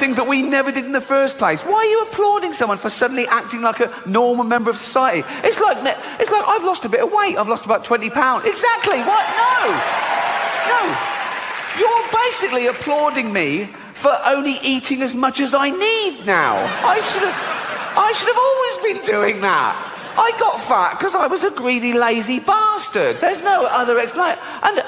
things that we never did in the first place. Why are you applauding someone for suddenly acting like a normal member of society? It's like I've lost a bit of weight. I've lost about 20 pounds. Exactly. What? No. You're basically applauding me for only eating as much as I need now. I should have always been doing that. I got fat because I was a greedy, lazy bastard. There's no other explanation. And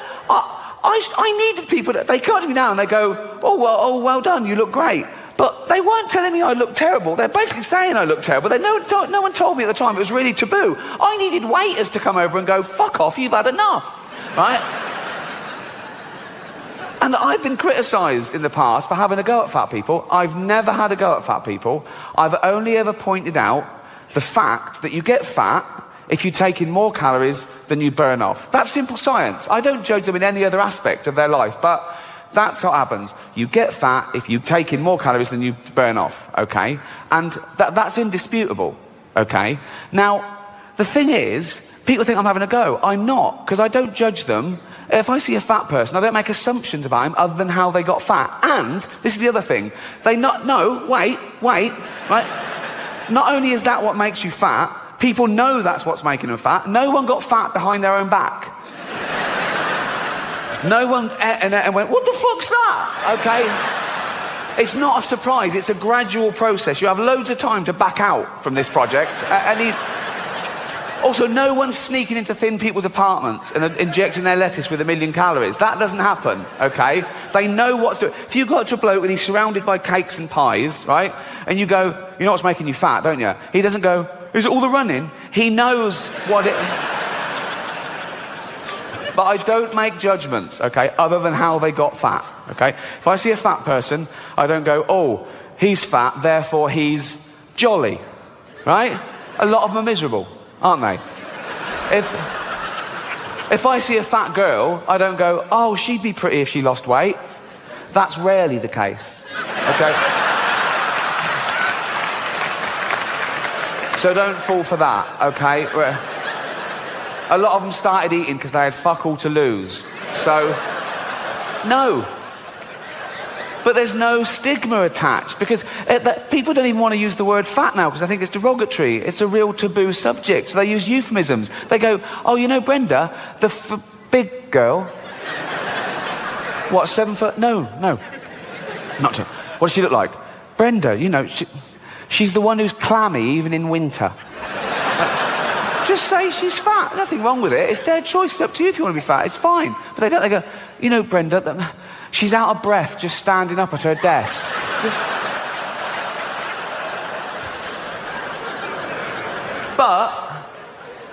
I needed people that, they come to me now and they go, oh, well done, you look great. But they weren't telling me I looked terrible. They're basically saying I looked terrible. No one told me at the time. It was really taboo. I needed waiters to come over and go, fuck off, you've had enough. Right? And I've been criticised in the past for having a go at fat people. I've never had a go at fat people. I've only ever pointed out the fact that you get fat if you take in more calories than you burn off. That's simple science. I don't judge them in any other aspect of their life, but that's what happens. You get fat if you take in more calories than you burn off, okay? And that's indisputable, okay? Now, the thing is, people think I'm having a go. I'm not, because I don't judge them. If I see a fat person, I don't make assumptions about him other than how they got fat. And, this is the other thing, wait, right? Not only is that what makes you fat, people know that's what's making them fat. No one got fat behind their own back. No one and went, what the fuck's that? Okay? It's not a surprise, it's a gradual process. You have loads of time to back out from this project. Also, no one's sneaking into thin people's apartments and injecting their lettuce with 1 million calories. That doesn't happen, okay? They know what's doing. If you got to a bloke and he's surrounded by cakes and pies, right? And you go, you know what's making you fat, don't you? He doesn't go, is it all the running? He knows what it... But I don't make judgments, okay, other than how they got fat, okay? If I see a fat person, I don't go, oh, he's fat, therefore he's jolly, right? A lot of them are miserable, aren't they? If I see a fat girl, I don't go, oh, she'd be pretty if she lost weight. That's rarely the case, okay? So don't fall for that, okay? A lot of them started eating because they had fuck all to lose. So, no. But there's no stigma attached because people don't even want to use the word fat now because I think it's derogatory. It's a real taboo subject. So they use euphemisms. They go, oh, you know Brenda, the big girl. What, 7 foot? No. Not to. What does she look like? Brenda, you know, she's the one who's clammy even in winter. Just say she's fat. Nothing wrong with it. It's their choice. It's up to you if you want to be fat. It's fine. But they don't. They go, you know, Brenda, she's out of breath just standing up at her desk. But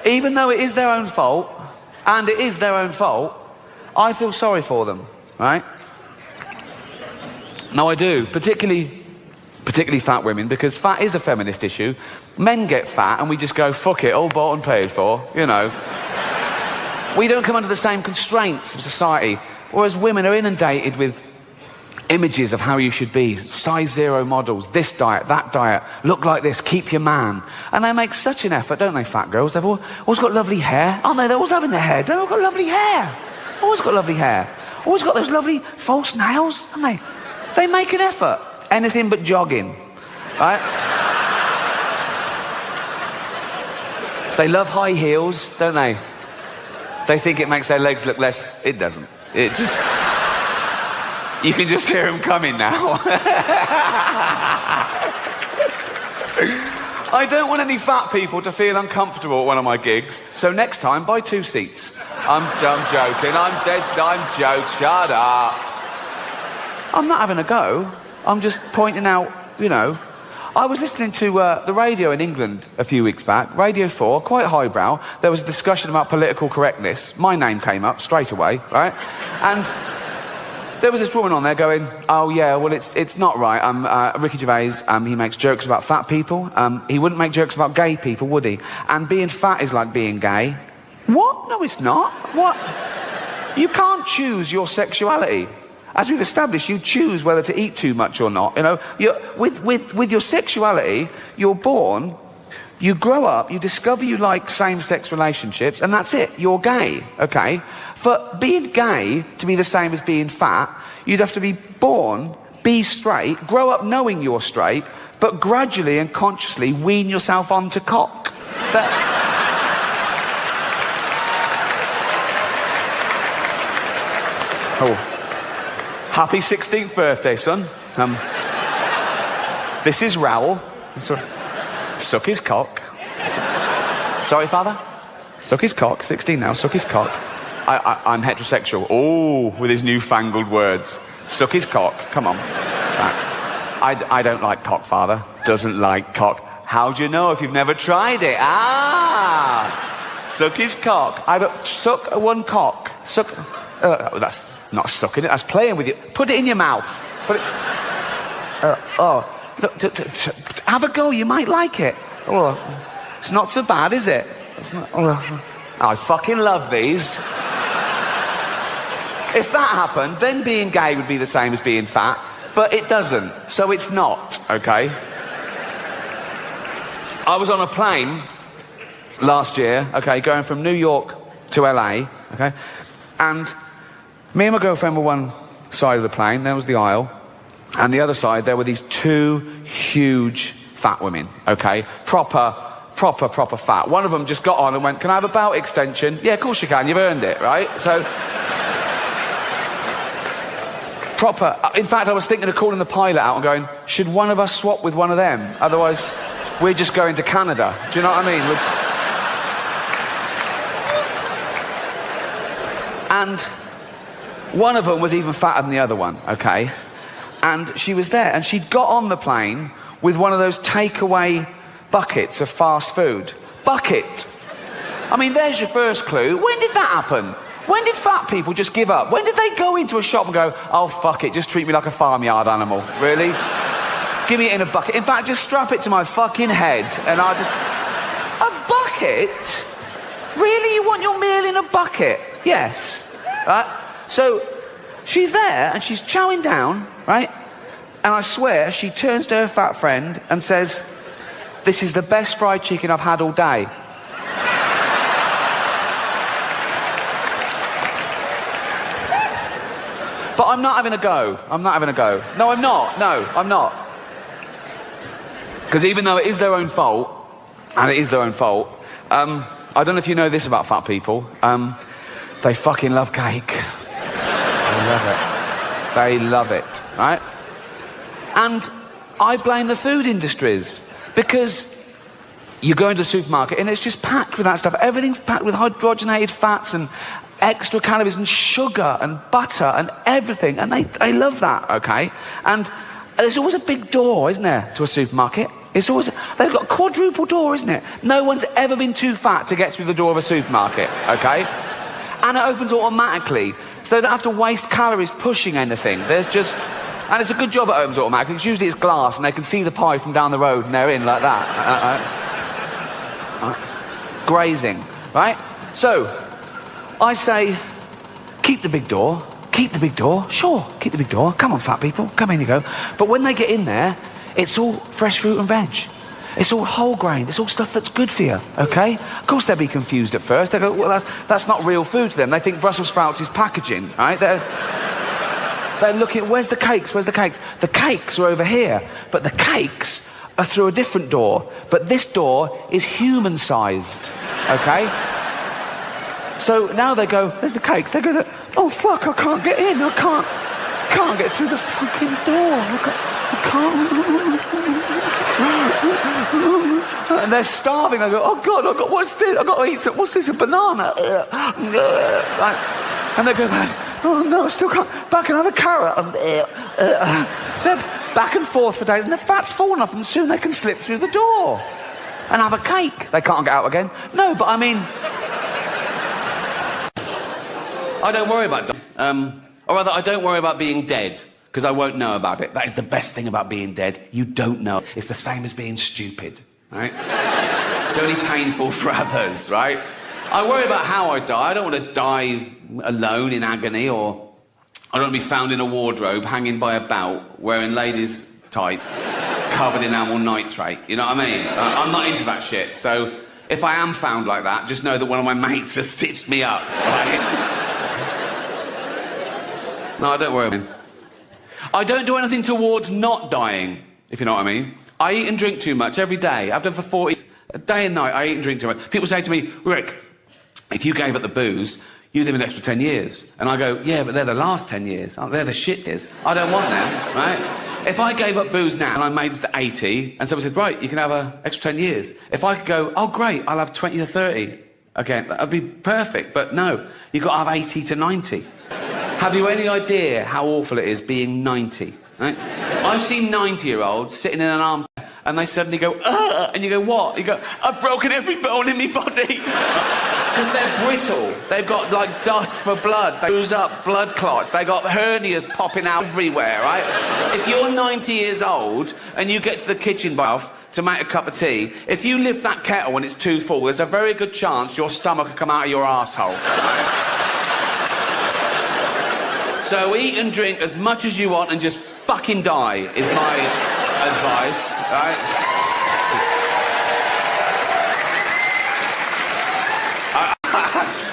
even though it is their own fault, and it is their own fault, I feel sorry for them, right? No, I do. Particularly fat women, because fat is a feminist issue. Men get fat and we just go, fuck it, all bought and paid for, you know. We don't come under the same constraints of society, whereas women are inundated with images of how you should be, size 0 models, this diet, that diet, look like this, keep your man. And they make such an effort, don't they, fat girls? They've always got lovely hair, aren't they? They're always having their hair. They've all got lovely hair. Always got lovely hair. Always got those lovely false nails, haven't they? They make an effort. Anything but jogging, right? They love high heels, don't they? They think it makes their legs look less... It doesn't. It just... You can just hear them coming now. I don't want any fat people to feel uncomfortable at one of my gigs, so next time, buy 2 seats. I'm joking. I'm joking. Shut up. I'm not having a go. I'm just pointing out, you know. I was listening to the radio in England a few weeks back, Radio 4, quite highbrow. There was a discussion about political correctness. My name came up straight away, right? And there was this woman on there going, oh yeah, well it's not right. Ricky Gervais, he makes jokes about fat people. He wouldn't make jokes about gay people, would he? And being fat is like being gay. What? No, it's not. What? You can't choose your sexuality. As we've established, you choose whether to eat too much or not. You know, with your sexuality, you're born, you grow up, you discover you like same-sex relationships, and that's it. You're gay, okay? For being gay to be the same as being fat, you'd have to be born be straight, grow up knowing you're straight, but gradually and consciously wean yourself onto cock. Oh. Happy 16th birthday, son. This is Raoul. Suck his cock. Sorry, father? Suck his cock. 16 now, suck his cock. I'm heterosexual. Oh, with his newfangled words. Suck his cock. Come on. I don't like cock, father. Doesn't like cock. How do you know if you've never tried it? Suck his cock. Suck one cock. Suck. That's not sucking it. That's playing with you. Put it in your mouth. Put it. Look. Have a go. You might like it. Oh, it's not so bad, is it? I fucking love these. If that happened, then being gay would be the same as being fat, but it doesn't, so it's not, okay? I was on a plane last year, okay, going from New York to LA, okay, and me and my girlfriend were one side of the plane, there was the aisle, and the other side there were these two huge fat women, okay, proper fat. One of them just got on and went, "Can I have a belt extension?" "Yeah, of course you can, you've earned it," right? So, proper. In fact, I was thinking of calling the pilot out and going, should one of us swap with one of them? Otherwise, we're just going to Canada. Do you know what I mean? And one of them was even fatter than the other one, okay? And she was there, and she'd got on the plane with one of those takeaway buckets of fast food. Bucket. I mean, there's your first clue. When did that happen? When did fat people just give up? When did they go into a shop and go, "Oh, fuck it, just treat me like a farmyard animal"? Really? Give me it in a bucket. In fact, just strap it to my fucking head and I'll just... A bucket? Really? You want your meal in a bucket? Yes. Right? So, she's there and she's chowing down, right? And I swear, she turns to her fat friend and says, "This is the best fried chicken I've had all day." But I'm not having a go. I'm not having a go. No, I'm not. No, I'm not. Because even though it is their own fault, and it is their own fault, I don't know if you know this about fat people, they fucking love cake. They love it. They love it, right? And I blame the food industries, because you go into a supermarket and it's just packed with that stuff. Everything's packed with hydrogenated fats and extra calories and sugar and butter and everything, and they love that, okay? And there's always a big door, isn't there, to a supermarket? It's always, they've got a quadruple door, isn't it? No one's ever been too fat to get through the door of a supermarket, okay? And it opens automatically, so they don't have to waste calories pushing anything. There's just... And it's a good job it opens automatically, because usually it's glass and they can see the pie from down the road and they're in like that. Grazing, right? So, I say, keep the big door. Keep the big door. Sure, keep the big door. Come on, fat people. Come in, you go. But when they get in there, it's all fresh fruit and veg. It's all whole grain. It's all stuff that's good for you, okay? Of course they'll be confused at first. They go, well, that's not real food to them. They think Brussels sprouts is packaging, right? They're looking, where's the cakes? Where's the cakes? The cakes are over here, but the cakes are through a different door. But this door is human-sized, okay? So now they go, there's the cakes. They go, oh, fuck, I can't get in. I can't get through the fucking door. I can't. And they're starving. I go, oh, God, what's this? I've got to eat some, what's this, a banana? And they go, oh, no, I still can't. Back and have a carrot. They're back and forth for days, and the fat's fallen off them. Soon they can slip through the door and have a cake. They can't get out again. No, but I mean... I don't worry about or rather, I don't worry about being dead, because I won't know about it. That is the best thing about being dead. You don't know. It's the same as being stupid, right? It's only painful for others, right? I worry about how I die. I don't want to die alone in agony, or I don't want to be found in a wardrobe hanging by a belt wearing ladies' tights covered in amyl nitrate. You know what I mean? I'm not into that shit. So if I am found like that, just know that one of my mates has stitched me up, right? No, don't worry. I don't do anything towards not dying, if you know what I mean. I eat and drink too much every day. I've done for 40 years. Day and night, I eat and drink too much. People say to me, Rick, if you gave up the booze, you'd live an extra 10 years. And I go, yeah, but they're the last 10 years. They're the shit years. I don't want them, right? If I gave up booze now and I made it to 80, and someone said, right, you can have an extra 10 years. If I could go, oh, great, I'll have 20 to 30. Okay, that'd be perfect. But no, you've got to have 80 to 90. Have you any idea how awful it is being 90? Right? I've seen 90-year-olds sitting in an armchair and they suddenly go, ugh, and you go, what? You go, I've broken every bone in my body. Because they're brittle. They've got, like, dust for blood. They lose up blood clots. They got hernias popping out everywhere, right? If you're 90 years old and you get to the kitchen bath to make a cup of tea, if you lift that kettle when it's too full, there's a very good chance your stomach will come out of your arsehole. So eat and drink as much as you want and just fucking die, is my advice, right?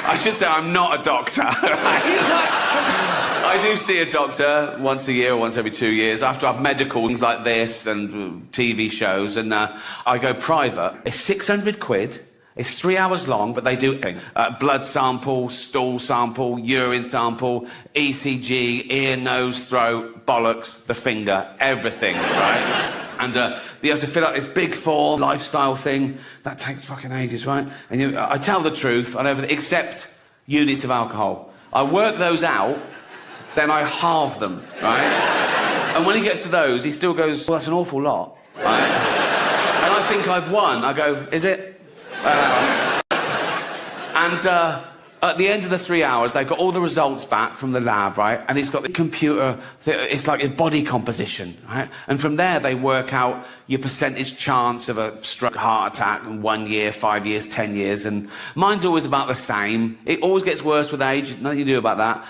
I should say I'm not a doctor, right? I do see a doctor once a year or once every 2 years after I've medical things like this and TV shows, and I go private. It's 600 quid. It's 3 hours long, but they do blood sample, stool sample, urine sample, ECG, ear, nose, throat, bollocks, the finger, everything, right? And you have to fill out this big form, lifestyle thing. That takes fucking ages, right? And I tell the truth on everything, except units of alcohol. I work those out, then I halve them, right? And when he gets to those, he still goes, well, that's an awful lot, right? And I think I've won. I go, is it? At the end of the 3 hours, they've got all the results back from the lab, right? And he's got the computer, it's like a body composition, right? And from there, they work out your percentage chance of a stroke, heart attack in 1 year, 5 years, 10 years. And mine's always about the same. It always gets worse with age, nothing to do about that.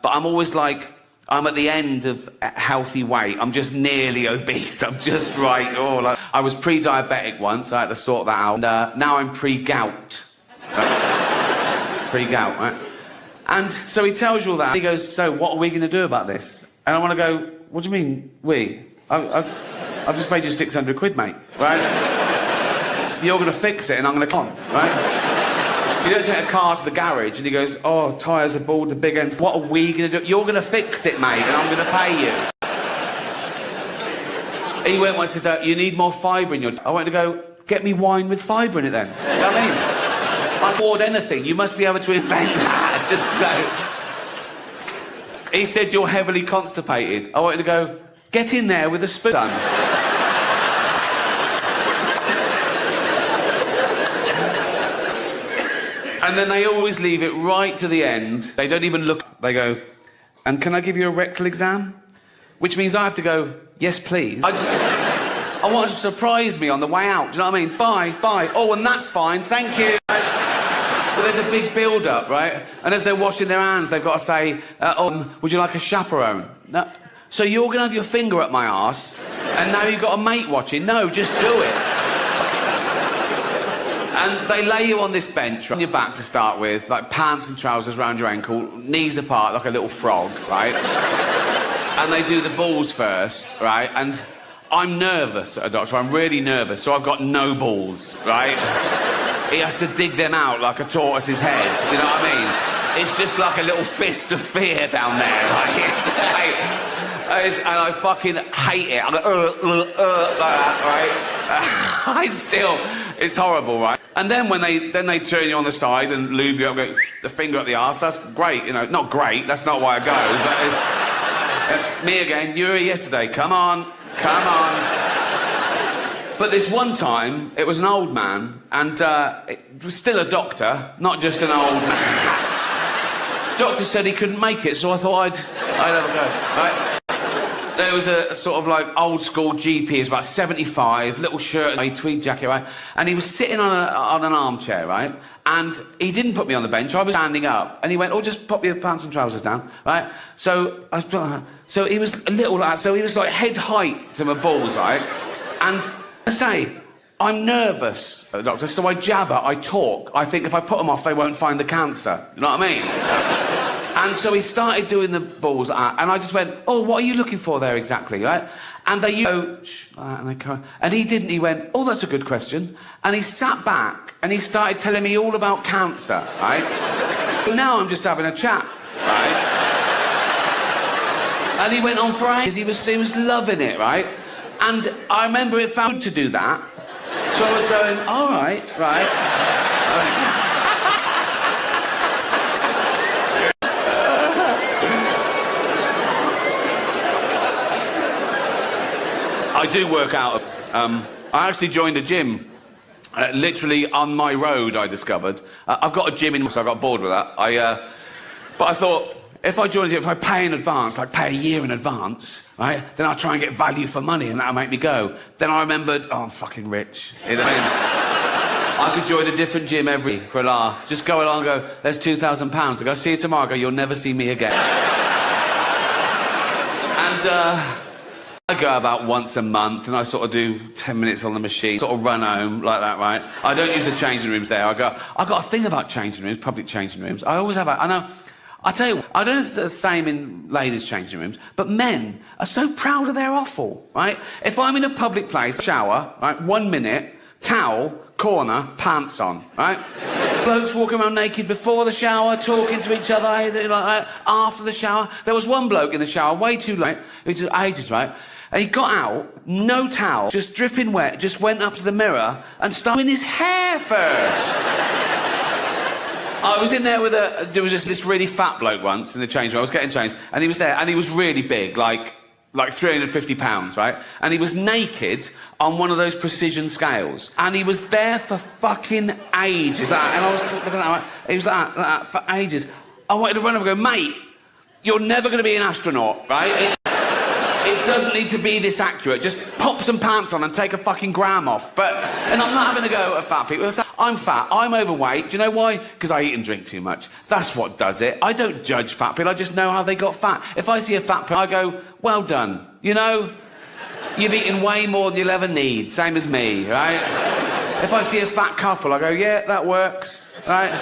But I'm always like, I'm at the end of healthy weight. I'm just nearly obese. I'm just right. Oh, like, I was pre-diabetic once. I had to sort that out. And now I'm pre-gout. Right? Pre-gout, right? And so he tells you all that. He goes, so what are we going to do about this? And I want to go, what do you mean, we? I've just paid you 600 quid, mate, right? You're going to fix it and I'm going to come, right? You don't take a car to the garage and he goes, oh, tyres are bald, the big ends. What are we going to do? You're going to fix it, mate, and I'm going to pay you. He went once and said, you need more fibre in your... I went to go, get me wine with fibre in it then. You know what I mean? I bought anything. You must be able to invent that. Just go. He said, you're heavily constipated. I wanted to go, get in there with a spoon. And then they always leave it right to the end. They don't even look. They go, and can I give you a rectal exam? Which means I have to go, yes, please. I want to surprise me on the way out. Do you know what I mean? Bye. Oh, and that's fine. Thank you. But there's a big build-up, right? And as they're washing their hands, they've got to say, would you like a chaperone? No. So you're going to have your finger up my arse, and now you've got a mate watching? No, just do it. And they lay you on this bench, on your back to start with, like pants and trousers around your ankle, knees apart like a little frog, right? And they do the balls first, right? And I'm nervous, a doctor, I'm really nervous, so I've got no balls, right? He has to dig them out like a tortoise's head, you know what I mean? It's just like a little fist of fear down there, right? And I fucking hate it. I go, like that, right? It's horrible, right? And then when they turn you on the side and lube you up, go the finger up the arse, that's great, you know, not great, that's not why I go, but it's... me again, you were here yesterday, come on. But this one time, it was an old man, and it was still a doctor, not just an old man. Doctor said he couldn't make it, so I thought I'd have a go, right? There was a sort of like old school GP, he was about 75, little shirt, tweed jacket, right? And he was sitting on an armchair, right? And he didn't put me on the bench, I was standing up. And he went, oh, just pop your pants and trousers down, right? So he was a little like that, so he was like head height to my balls, right? And I say, I'm nervous, doctor, so I jabber, I talk. I think if I put them off, they won't find the cancer. You know what I mean? And so he started doing the balls, and I just went, oh, what are you looking for there exactly, right? And they go, and he didn't, he went, oh, that's a good question. And he sat back, and he started telling me all about cancer, right? So now I'm just having a chat, right? And he went on for ages, he was loving it, right? And I remember it felt good to do that. So I was going, all right. I do work out. I actually joined a gym, literally on my road, I discovered. I've got a gym in, so I got bored with that. But I thought, if I join a gym, if I pay in advance, like pay a year in advance, right, then I'll try and get value for money and that'll make me go. Then I remembered, oh, I'm fucking rich. You know what I mean? I could join a different gym for a laugh. Just go along and go, there's £2,000. I go, see you tomorrow. I go, you'll never see me again. And I go about once a month and I sort of do 10 minutes on the machine, sort of run home like that, right? I don't use the changing rooms there. I've got a thing about changing rooms, public changing rooms. I always have. I know. I tell you, I don't know if it's the same in ladies' changing rooms, but men are so proud of their offal, right? If I'm in a public place, shower, right, 1 minute, towel, corner, pants on, right? Blokes walking around naked before the shower, talking to each other, like that, after the shower. There was one bloke in the shower, way too late, who took ages, right? And he got out, no towel, just dripping wet, just went up to the mirror and started doing his hair first. I was in there with there was just this really fat bloke once in the change room. I was getting changed, and he was there, and he was really big, like 350 pounds, right? And he was naked on one of those precision scales, and he was there for fucking ages. And I was looking at him, right? He was like that for ages. I wanted to run over and go, mate, you're never going to be an astronaut, right? It doesn't need to be this accurate. Just pop some pants on and take a fucking gram off. And I'm not having a go at fat people. I'm fat, I'm overweight. Do you know why? Because I eat and drink too much. That's what does it. I don't judge fat people, I just know how they got fat. If I see a fat person, I go, well done. You know, you've eaten way more than you'll ever need, same as me, right? If I see a fat couple, I go, yeah, that works, right?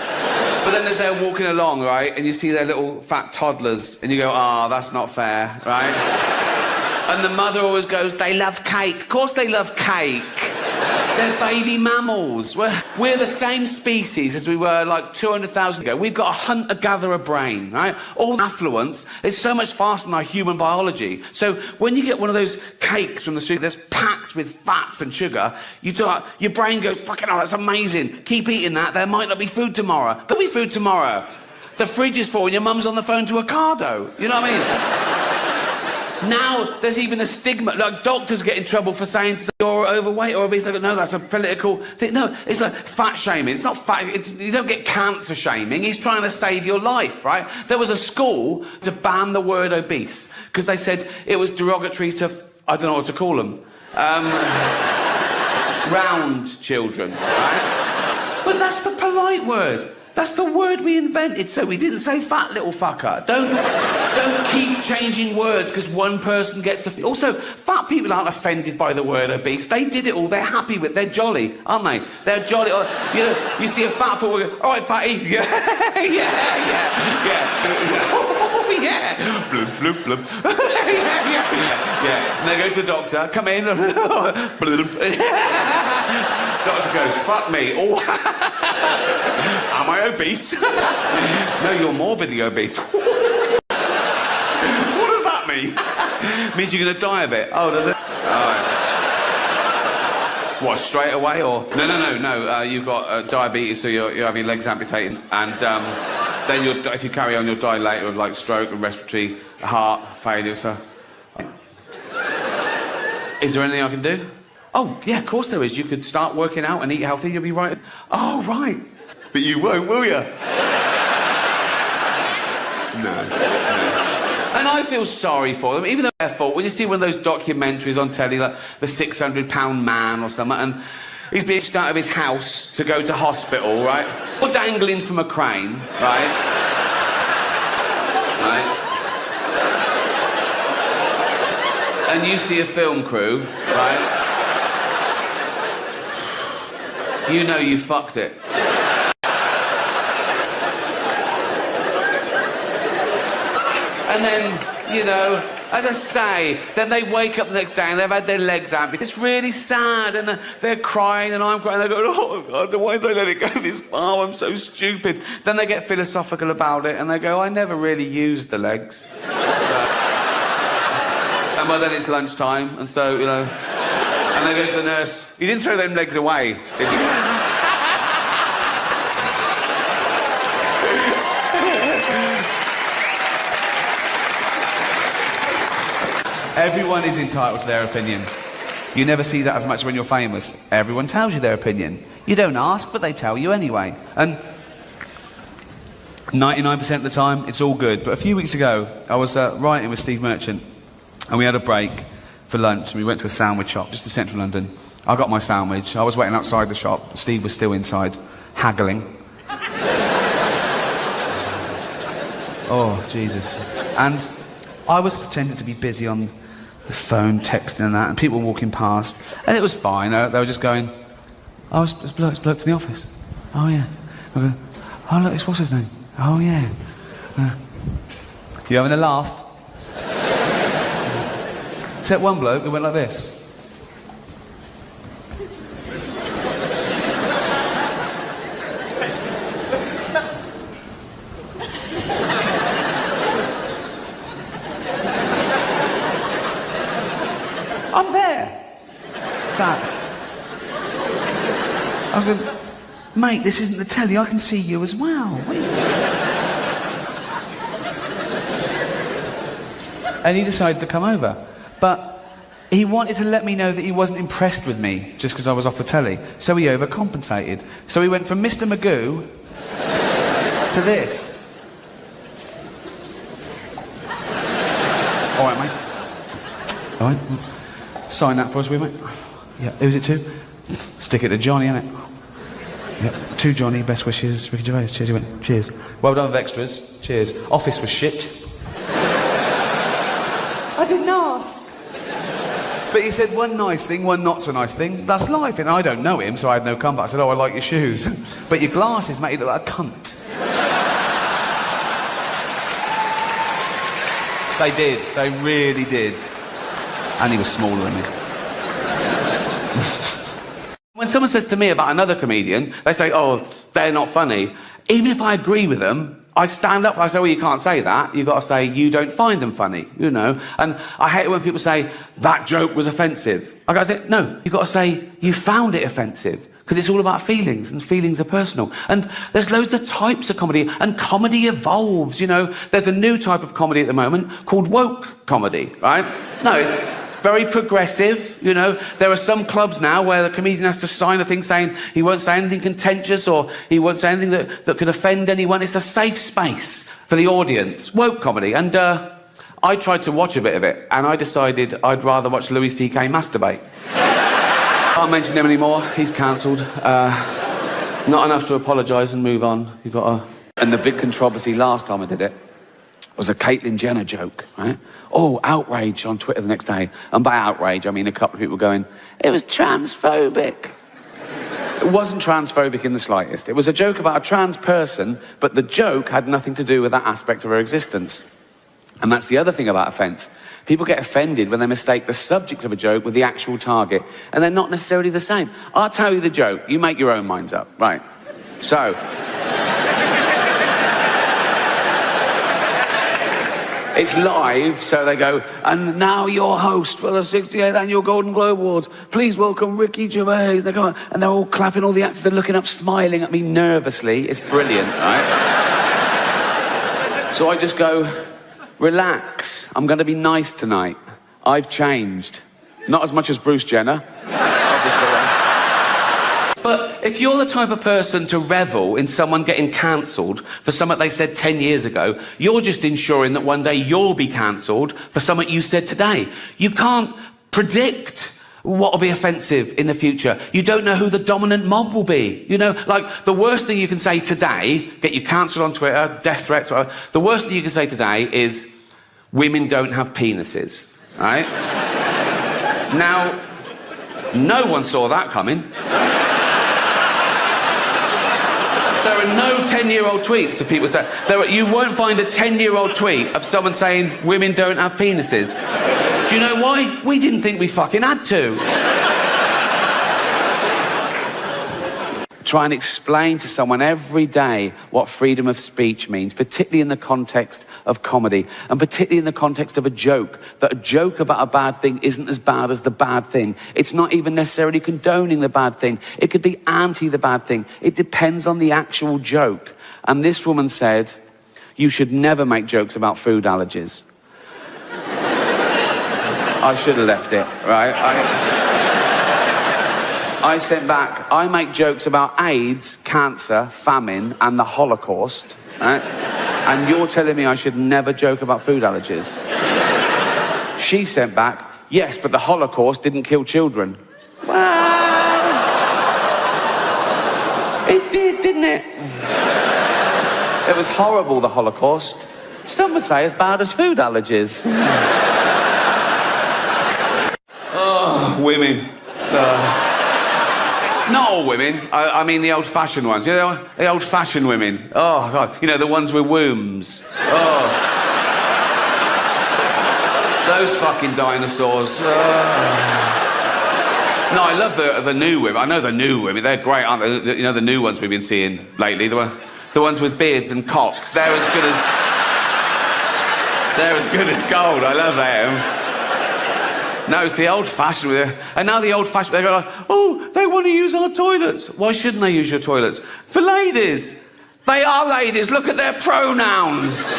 But then as they're walking along, right, and you see their little fat toddlers, and you go, oh, that's not fair, right? And the mother always goes, they love cake. Of course they love cake. They're baby mammals. We're the same species as we were like 200,000 ago. We've got a hunter-gatherer brain, right? All affluence is so much faster than our human biology. So when you get one of those cakes from the street that's packed with fats and sugar, your brain goes, fucking hell, that's amazing. Keep eating that. There might not be food tomorrow. There'll be food tomorrow. The fridge is full and your mum's on the phone to Ocado. You know what I mean? Now, there's even a stigma, like doctors get in trouble for saying you're overweight or obese. They go, no, that's a political thing. No, it's like fat shaming. It's not fat, you don't get cancer shaming. He's trying to save your life, right? There was a school to ban the word obese because they said it was derogatory to, I don't know what to call them, round children, right? But that's the polite word. That's the word we invented, so we didn't say fat little fucker. Don't keep changing words because one person gets offended. Also, fat people aren't offended by the word obese. They did it all. They're happy with it. They're jolly, aren't they? They're jolly. You know, you see a fat people go, all right, fatty. Yeah. Oh, yeah. Bloop, bloop, bloop. Yeah. And they go to the doctor, come in. Doctor goes, fuck me. Oh. Am I obese? No, you're morbidly obese. What does that mean? Means you're going to die of it. Oh, does it? All right. What, straight away or? No. You've got diabetes, so you're having your legs amputated. And then if you carry on, you'll die later of like stroke and respiratory, heart failure. So, is there anything I can do? Oh, yeah, of course there is. You could start working out and eat healthy, you'll be right. Oh, right. But you won't, will you? No. And I feel sorry for them, even though they're fault. When you see one of those documentaries on telly, like The 600-Pound Man or something, and he's being out of his house to go to hospital, right? Or dangling from a crane, right? And you see a film crew, right? You know you fucked it. And then, you know, as I say, then they wake up the next day and they've had their legs amputated. It's really sad, and they're crying and I'm crying. They're going, oh, God, why did I let it go this far? I'm so stupid. Then they get philosophical about it and they go, I never really used the legs. And well, then it's lunchtime, and so, you know, and they go to the nurse, you didn't throw them legs away, did you? Everyone is entitled to their opinion. You never see that as much when you're famous. Everyone tells you their opinion. You don't ask, but they tell you anyway. And 99% of the time, it's all good. But a few weeks ago, I was writing with Steve Merchant, and we had a break for lunch, and we went to a sandwich shop just in central London. I got my sandwich. I was waiting outside the shop. Steve was still inside, haggling. Oh, Jesus. And I was pretending to be busy on the phone, texting and that, and people were walking past, and it was fine. They were just going, oh, it's bloke from the office. Oh, yeah. Oh, look, it's what's his name? Oh, yeah. You having a laugh? Except one bloke who went like this. I'm there. That. I was going, mate, this isn't the telly. I can see you as well. What are you doing? And he decided to come over. But he wanted to let me know that he wasn't impressed with me just because I was off the telly. So he overcompensated. So he went from Mr. Magoo to this. All right, mate. All right. Sign that for us, will you, mate? Yeah. Who's it to? Stick it to Johnny, innit? Yeah. To Johnny, best wishes, Ricky Gervais. Cheers, he went. Cheers. Well done with extras. Cheers. Office was shit. I didn't ask. But he said one nice thing, one not so nice thing. That's life, and I don't know him, so I had no comeback. I said, oh, I like your shoes. But your glasses make you look like a cunt. They did. They really did. And he was smaller than me. When someone says to me about another comedian, they say, oh, they're not funny. Even if I agree with them, I stand up and I say, well, you can't say that. You've got to say, you don't find them funny, you know. And I hate it when people say, that joke was offensive. I gotta say, no, you've got to say, you found it offensive. Because it's all about feelings, and feelings are personal. And there's loads of types of comedy, and comedy evolves, you know. There's a new type of comedy at the moment called woke comedy, right? No, it's very progressive, you know. There are some clubs now where the comedian has to sign a thing saying he won't say anything contentious or he won't say anything that could offend anyone. It's a safe space for the audience. Woke comedy. And I tried to watch a bit of it, and I decided I'd rather watch Louis C.K. masturbate. Can't mention him anymore. He's cancelled. Not enough to apologise and move on. You've got to... And the big controversy last time I did it was a Caitlyn Jenner joke, right? Oh, outrage on Twitter the next day. And by outrage, I mean a couple of people going, it was transphobic. It wasn't transphobic in the slightest. It was a joke about a trans person, but the joke had nothing to do with that aspect of her existence. And that's the other thing about offence. People get offended when they mistake the subject of a joke with the actual target, and they're not necessarily the same. I'll tell you the joke. You make your own minds up. Right. So... it's live, so they go, and now your host for the 68th Annual Golden Globe Awards, please welcome Ricky Gervais. They come on, and they're all clapping, all the actors are looking up, smiling at me nervously. It's brilliant, right? So I just go, relax, I'm going to be nice tonight. I've changed. Not as much as Bruce Jenner, obviously. But if you're the type of person to revel in someone getting cancelled for something they said 10 years ago, you're just ensuring that one day you'll be cancelled for something you said today. You can't predict what will be offensive in the future. You don't know who the dominant mob will be. You know, like, the worst thing you can say today, get you cancelled on Twitter, death threats, whatever, the worst thing you can say today is, women don't have penises, right? Now, no one saw that coming. There are no 10-year-old tweets of people saying... You won't find a 10-year-old tweet of someone saying women don't have penises. Do you know why? We didn't think we fucking had to. Try and explain to someone every day what freedom of speech means, particularly in the context of comedy, and particularly in the context of a joke, that a joke about a bad thing isn't as bad as the bad thing. It's not even necessarily condoning the bad thing. It could be anti the bad thing. It depends on the actual joke. And this woman said, you should never make jokes about food allergies. I should have left it, right? I sent back, I make jokes about AIDS, cancer, famine, and the Holocaust, right? And you're telling me I should never joke about food allergies. She sent back, yes, but the Holocaust didn't kill children. Well, it did, didn't it? It was horrible, the Holocaust. Some would say as bad as food allergies. Oh, women. Not all women. I mean the old-fashioned ones. You know, the old-fashioned women. Oh, God. You know, the ones with wombs. Oh. Those fucking dinosaurs. Oh. No, I love the new women. I know the new women. They're great, aren't they? You know, the new ones we've been seeing lately. The ones with beards and cocks. They're as good as... They're as good as gold. I love them. No, it's the old-fashioned. And now the old-fashioned, they go like, oh, they want to use our toilets. Why shouldn't they use your toilets? For ladies. They are ladies. Look at their pronouns.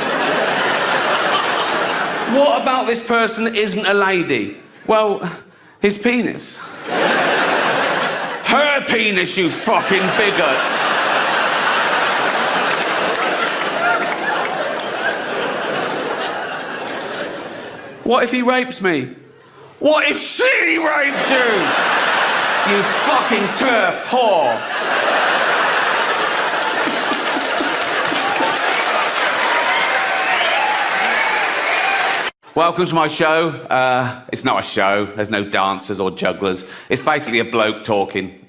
What about this person that isn't a lady? Well, his penis. Her penis, you fucking bigot. What if he rapes me? What if she rapes you? You fucking turf whore. Welcome to my show. It's not a show. There's no dancers or jugglers. It's basically a bloke talking,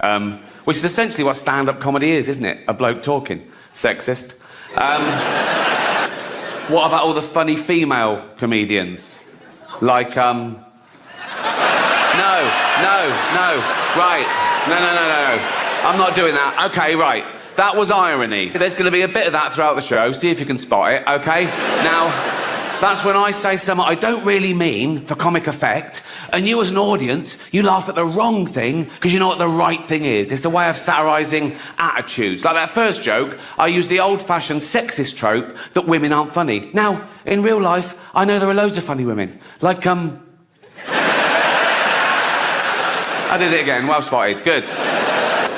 which is essentially what stand-up comedy is, isn't it? A bloke talking. Sexist. What about all the funny female comedians? Like, No. Right. No. I'm not doing that. Okay, right. That was irony. There's going to be a bit of that throughout the show. See if you can spot it, okay? Now, that's when I say something I don't really mean for comic effect, and you as an audience, you laugh at the wrong thing because you know what the right thing is. It's a way of satirising attitudes. Like that first joke, I used the old-fashioned sexist trope that women aren't funny. Now, in real life, I know there are loads of funny women. Like, I did it again, well spotted, good.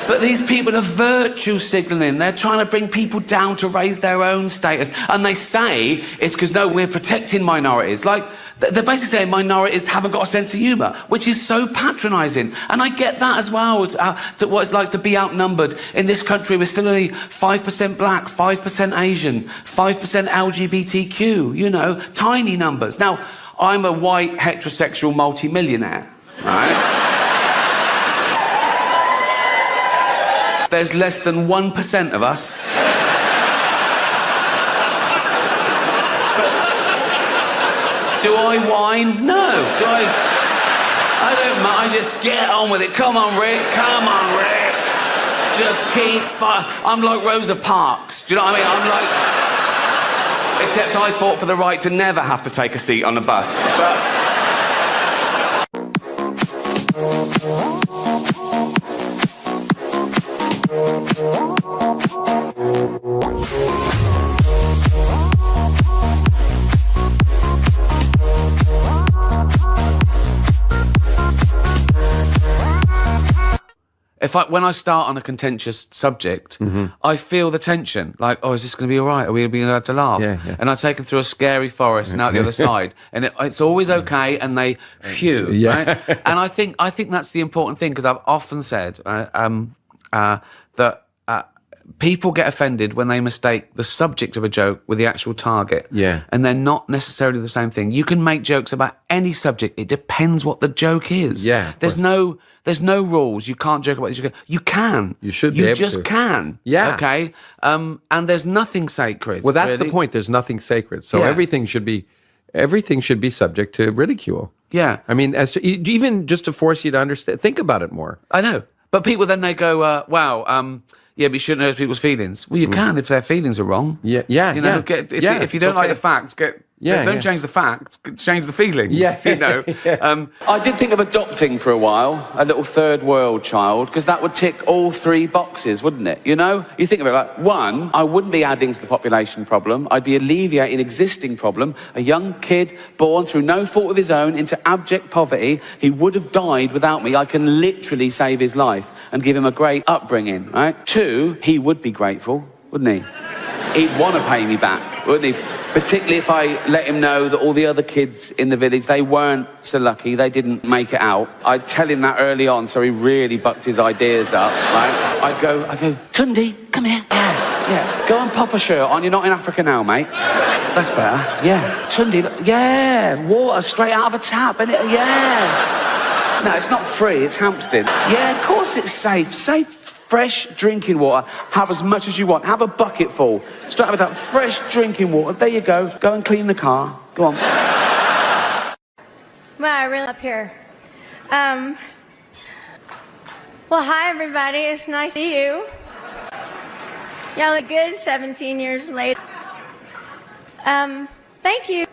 But these people are virtue signalling. They're trying to bring people down to raise their own status. And they say it's because, no, we're protecting minorities. Like, they're basically saying minorities haven't got a sense of humour, which is so patronising. And I get that as well, to what it's like to be outnumbered. In this country, we're still only 5% black, 5% Asian, 5% LGBTQ, you know, tiny numbers. Now, I'm a white, heterosexual multi-millionaire, right? There's less than 1% of us. Do I whine? No. Do I don't mind. I just get on with it. Come on, Rick. Come on, Rick. Just keep I'm like Rosa Parks. Do you know what I mean? I'm like... Except I fought for the right to never have to take a seat on a bus. But... when I start on a contentious subject, I feel the tension. Like, oh, is this going to be all right? Are we going to be allowed to laugh? Yeah. And I take them through a scary forest and out the other side, and it's always okay. And they, phew, right? And I think that's the important thing, because I've often said that people get offended when they mistake the subject of a joke with the actual target. Yeah. And they're not necessarily the same thing. You can make jokes about any subject. It depends what the joke is. Yeah. There's no rules. You can't joke about this. You can. You should be able to. You just can. Yeah. Okay? And there's nothing sacred. Well, that's really. the point. There's nothing sacred. So Yeah. everything should be subject to ridicule. Yeah. I mean, even just to force you to understand, think about it more. I know. But people then they go, wow, yeah, but you shouldn't hurt people's feelings. Well, you can if their feelings are wrong. Yeah. You know, if you don't like the facts, don't change the facts, change the feelings. Yeah. You know. I did think of adopting for a while, a little third world child, because that would tick all 3 boxes, wouldn't it? You know, you think of it like, 1, I wouldn't be adding to the population problem. I'd be alleviating an existing problem. A young kid born through no fault of his own into abject poverty. He would have died without me. I can literally save his life and give him a great upbringing, right? 2, he would be grateful, wouldn't he? He'd want to pay me back, wouldn't he? Particularly if I let him know that all the other kids in the village, they weren't so lucky, they didn't make it out. I'd tell him that early on, so he really bucked his ideas up, right? I'd go, Tundi, come here. Yeah. Go and pop a shirt on, you're not in Africa now, mate. That's better. Yeah. Tundi, yeah, water straight out of a tap, and yes. No, it's not free, it's Hampstead. Yeah, of course it's safe. Safe, fresh drinking water. Have as much as you want. Have a bucket full. Straight out of that fresh drinking water. There you go. Go and clean the car. Go on. Wow, I really up here. Well, hi, everybody. It's nice to see you. Y'all look good 17 years later. Thank you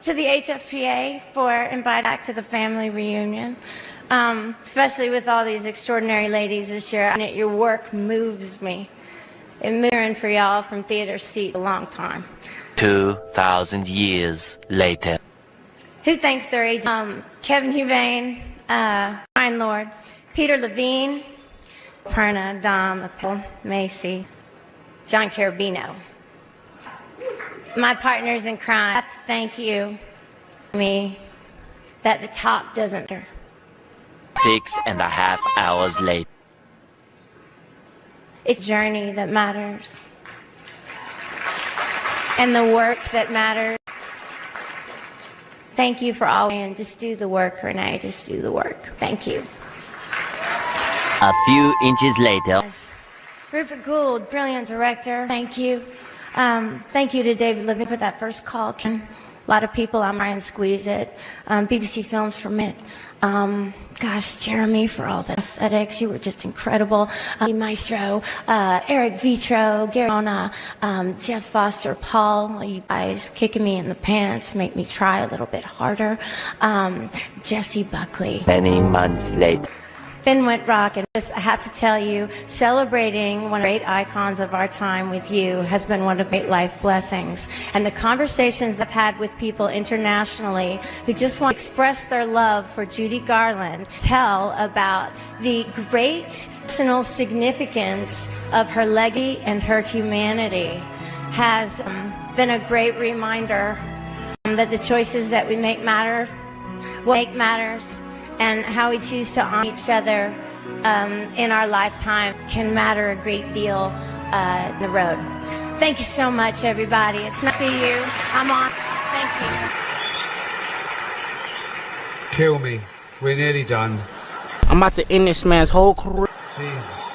to the HFPA for inviting back to the family reunion. Especially with all these extraordinary ladies this year. And your work moves me. It's mirroring for y'all from theater seat a long time. 2,000 years later. Who thanks their age? Kevin Huvain, Ryan Lord, Peter Levine, Perna, Dom, Macy, John Carabino. My partners in crime, I have to thank you, me, that the top doesn't matter. 6.5 hours later. It's journey that matters. And the work that matters. Thank you for all, and just do the work, Renee, just do the work. Thank you. A few inches later. Rupert Gould, brilliant director, thank you. Thank you to David Levine for that first call. A lot of people, I'm Ryan Squeeze It, BBC Films for Mitt. Gosh, Jeremy for all the aesthetics, you were just incredible. Maestro, Eric Vitro, Garona, Jeff Foster, Paul, you guys kicking me in the pants, make me try a little bit harder. Jesse Buckley. Many months later. Finn Whitrock, and I have to tell you, celebrating one of the great icons of our time with you has been one of the great life blessings. And the conversations I've had with people internationally who just want to express their love for Judy Garland tell about the great personal significance of her legacy and her humanity has been a great reminder that the choices that we make matter, what make matters, and how we choose to honor each other in our lifetime can matter a great deal in the road. Thank you so much, everybody. It's nice to see you. I'm on. Thank you. Kill me. We're nearly done. I'm about to end this man's whole career. Jesus.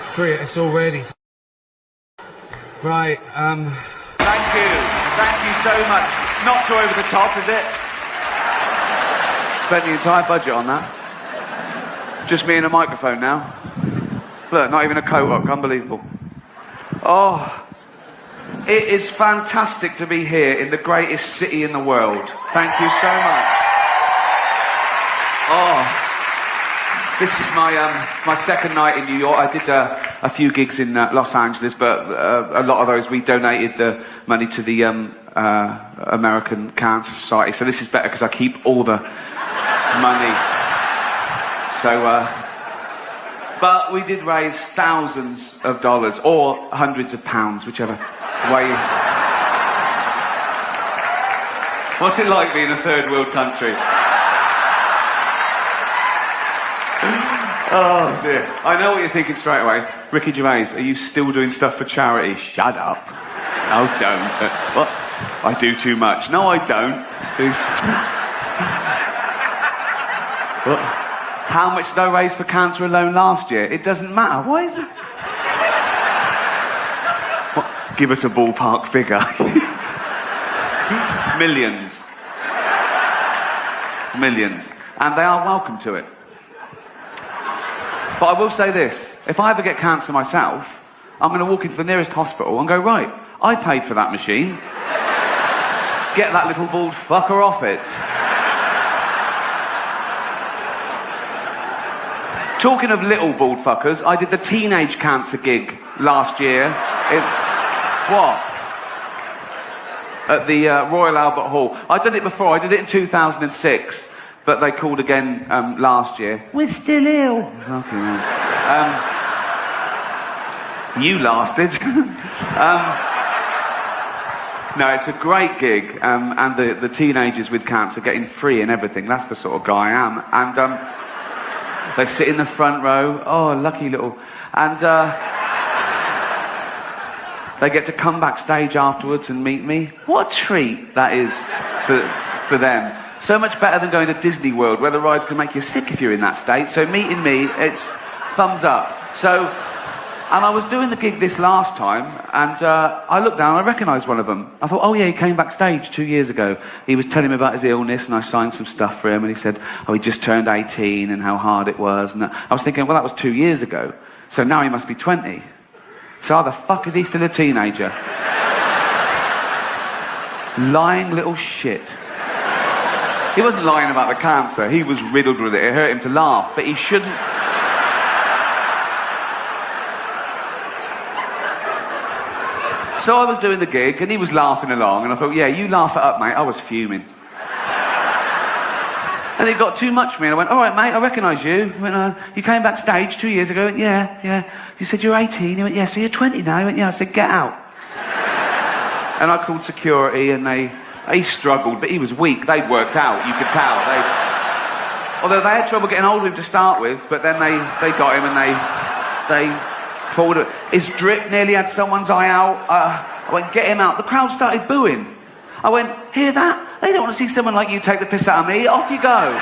3, it's already. Right, Thank you. Thank you so much. Not too over the top, is it? Spent the entire budget on that. Just me and a microphone now. Look, not even a coat hook. Unbelievable. Oh, it is fantastic to be here in the greatest city in the world. Thank you so much. Oh, this is my second night in New York. I did a few gigs in Los Angeles, but a lot of those we donated the money to the American Cancer Society. So this is better because I keep all the money. So, but we did raise thousands of dollars or hundreds of pounds, whichever way. What's it like being a third world country? Oh dear. I know what you're thinking straight away. Ricky Gervais, are you still doing stuff for charity? Shut up. No, don't. What? I do too much. No, I don't. What? How much did I raise for cancer alone last year? It doesn't matter. Why is it? What? Give us a ballpark figure. Millions. Millions. And they are welcome to it. But I will say this, if I ever get cancer myself, I'm going to walk into the nearest hospital and go, right, I paid for that machine. Get that little bald fucker off it. Talking of little bald fuckers, I did the teenage cancer gig last year. What? At the Royal Albert Hall. I'd done it before, I did it in 2006. But they called again last year. We're still ill. Okay, you lasted. No, it's a great gig. And the teenagers with cancer getting free and everything. That's the sort of guy I am. And they sit in the front row. Oh, lucky little... And they get to come backstage afterwards and meet me. What a treat that is for them. So much better than going to Disney World, where the rides can make you sick if you're in that state. So meeting me, it's thumbs up. So, and I was doing the gig this last time, and I looked down and I recognised one of them. I thought, oh yeah, he came backstage 2 years ago. He was telling me about his illness, and I signed some stuff for him, and he said, oh, he just turned 18 and how hard it was. And I was thinking, well, that was 2 years ago. So now he must be 20. So how the fuck is he still a teenager? Lying little shit. He wasn't lying about the cancer. He was riddled with it. It hurt him to laugh, but he shouldn't... So I was doing the gig, and he was laughing along, and I thought, yeah, you laugh it up, mate. I was fuming. And it got too much for me, and I went, all right, mate, I recognise you. He went, you came backstage 2 years ago. I went, yeah. You said you're 18. He went, yeah, so you're 20 now. He went, yeah. I said, get out. And I called security, and he struggled, but he was weak. They'd worked out, you could tell. Although they had trouble getting hold of him to start with, but then they got him and they pulled it. His drip nearly had someone's eye out. I went, get him out. The crowd started booing. I went, hear that? They don't want to see someone like you take the piss out of me. Off you go.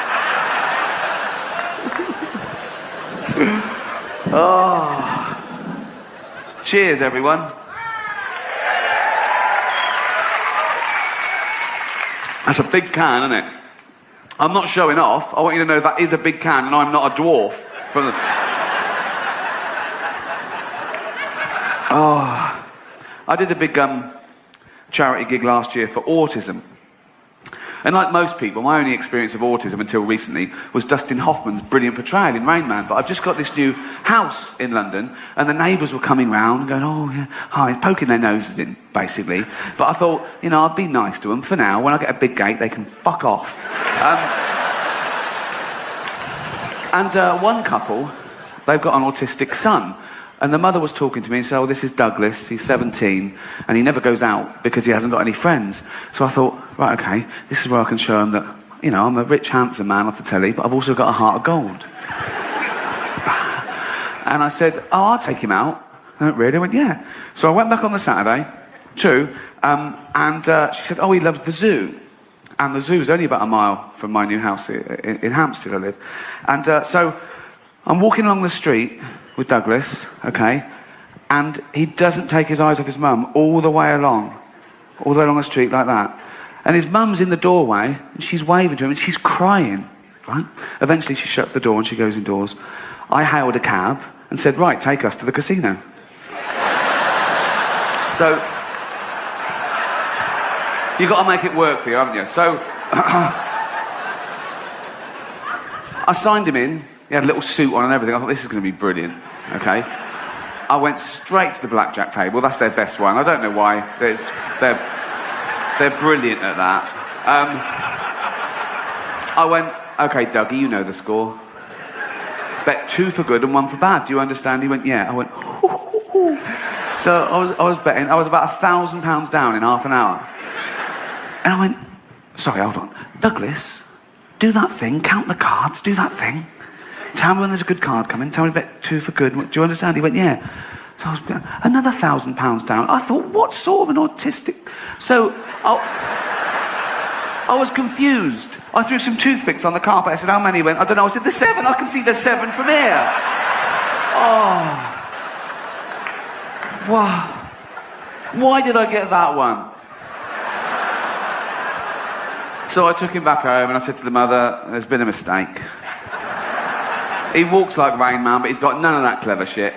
Oh. Cheers, everyone. That's a big can, isn't it? I'm not showing off. I want you to know that is a big can, and I'm not a dwarf. Oh, I did a big charity gig last year for autism. And like most people, my only experience of autism until recently was Dustin Hoffman's brilliant portrayal in Rain Man. But I've just got this new house in London, and the neighbours were coming round and going, oh, yeah, hi, poking their noses in, basically. But I thought, you know, I'd be nice to them for now. When I get a big gate, they can fuck off. One couple, they've got an autistic son. And the mother was talking to me and said, oh, this is Douglas, he's 17, and he never goes out because he hasn't got any friends. So I thought, right, okay, this is where I can show him that, you know, I'm a rich, handsome man off the telly, but I've also got a heart of gold. And I said, oh, I'll take him out. I went, really? I went, yeah. So I went back on the Saturday, true, and she said, oh, he loves the zoo. And the zoo's only about a mile from my new house in Hampstead I live. And so I'm walking along the street with Douglas, okay, and he doesn't take his eyes off his mum all the way along the street like that. And his mum's in the doorway, and she's waving to him, and she's crying, right? Eventually she shuts the door and she goes indoors. I hailed a cab and said, right, take us to the casino. So, you've got to make it work for you, haven't you? So, I signed him in. He had a little suit on and everything. I thought, this is going to be brilliant, okay? I went straight to the blackjack table. That's their best one. I don't know why. They're brilliant at that. I went, okay, Dougie, you know the score. Bet 2 for good and 1 for bad. Do you understand? He went, yeah. I went, hoo. So I was betting. I was about £1,000 down in half an hour. And I went, sorry, hold on. Douglas, do that thing. Count the cards. Do that thing. tell me when there's a good card coming, tell me bet 2 for good. Do you understand? He went, yeah. So I was, another £1,000 down. I thought, what sort of an autistic... So I was confused. I threw some toothpicks on the carpet. I said, how many? He went, I don't know. I said, there's 7. I can see there's 7 from here. Oh. Wow. Why did I get that one? So I took him back home and I said to the mother, there's been a mistake. He walks like Rain Man, but he's got none of that clever shit.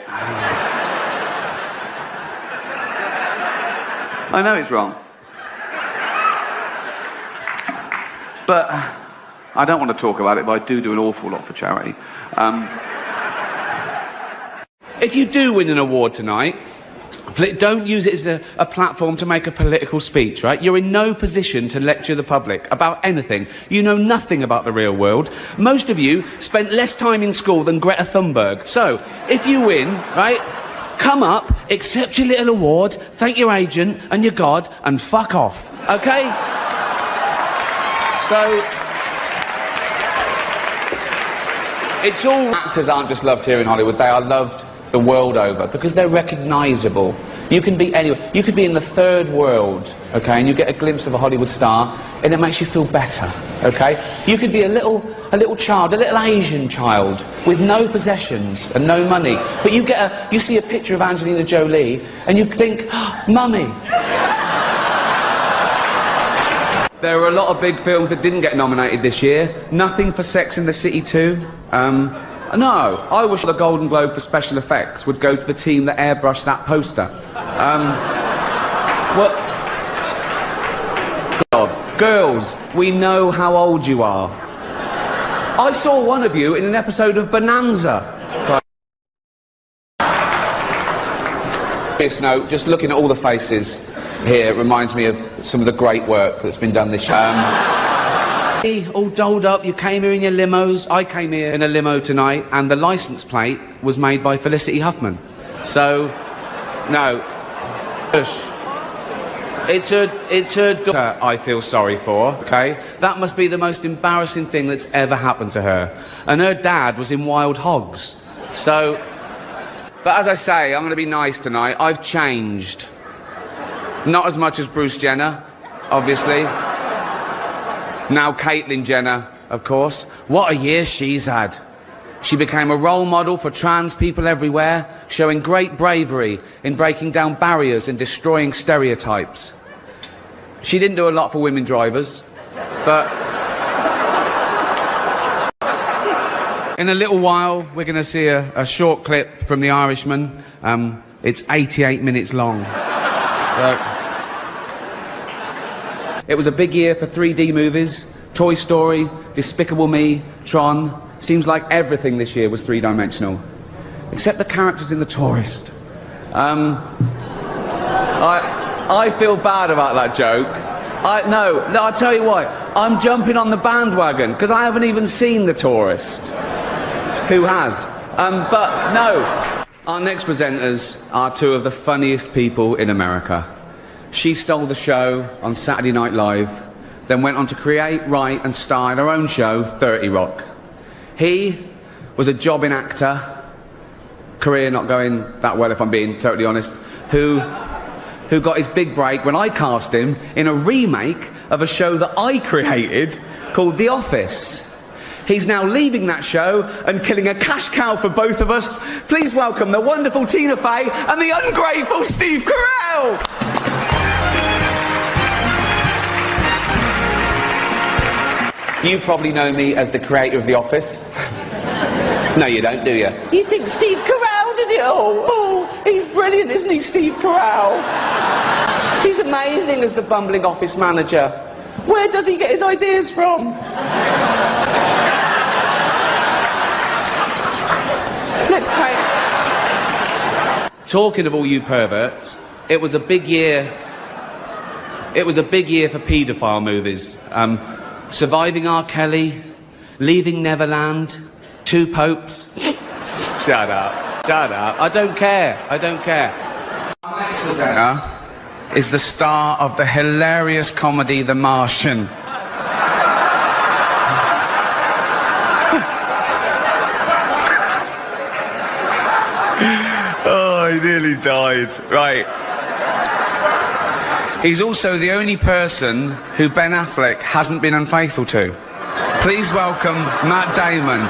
I know it's wrong. But I don't want to talk about it, but I do an awful lot for charity. If you do win an award tonight, don't use it as a platform to make a political speech, right? You're in no position to lecture the public about anything. You know nothing about the real world. Most of you spent less time in school than Greta Thunberg. So, if you win, right, come up, accept your little award, thank your agent and your God, and fuck off, okay? So... it's all... Actors aren't just loved here in Hollywood, they are loved the world over, because they're recognisable. You can be anywhere. You could be in the third world, okay, and you get a glimpse of a Hollywood star, and it makes you feel better, okay? You could be a little child, a little Asian child, with no possessions and no money, but you see a picture of Angelina Jolie, and you think, oh, Mummy. There were a lot of big films that didn't get nominated this year. Nothing for Sex and the City 2. No, I wish the Golden Globe for special effects would go to the team that airbrushed that poster. Well, God, girls, we know how old you are. I saw one of you in an episode of Bonanza. This note, just looking at all the faces here reminds me of some of the great work that's been done this year. All dolled up, you came here in your limos. I came here in a limo tonight, and the licence plate was made by Felicity Huffman. So, no. It's her daughter I feel sorry for, okay? That must be the most embarrassing thing that's ever happened to her. And her dad was in Wild Hogs. So, but as I say, I'm going to be nice tonight. I've changed. Not as much as Bruce Jenner, obviously. Now Caitlyn Jenner, of course. What a year she's had. She became a role model for trans people everywhere, showing great bravery in breaking down barriers and destroying stereotypes. She didn't do a lot for women drivers, but... in a little while, we're going to see a short clip from The Irishman. It's 88 minutes long. It was a big year for 3D movies. Toy Story, Despicable Me, Tron. Seems like everything this year was three-dimensional. Except the characters in The Tourist. I feel bad about that joke. No, I'll tell you why. I'm jumping on the bandwagon, because I haven't even seen The Tourist. Who has? But no. Our next presenters are two of the funniest people in America. She stole the show on Saturday Night Live, then went on to create, write and star in her own show, 30 Rock. He was a jobbing actor, career not going that well if I'm being totally honest, who got his big break when I cast him in a remake of a show that I created called The Office. He's now leaving that show and killing a cash cow for both of us. Please welcome the wonderful Tina Fey and the ungrateful Steve Carell! You probably know me as the creator of The Office. No, you don't, do you? You think Steve Carell did it all? Oh, he's brilliant, isn't he, Steve Carell? He's amazing as the bumbling office manager. Where does he get his ideas from? Let's play. Talking of all you perverts, it was a big year. It was a big year for paedophile movies. Surviving R. Kelly, Leaving Neverland, Two Popes. Shut up. Shut up. I don't care. I don't care. Our next presenter is the star of the hilarious comedy The Martian. nearly died. Right. He's also the only person who Ben Affleck hasn't been unfaithful to. Please welcome Matt Damon.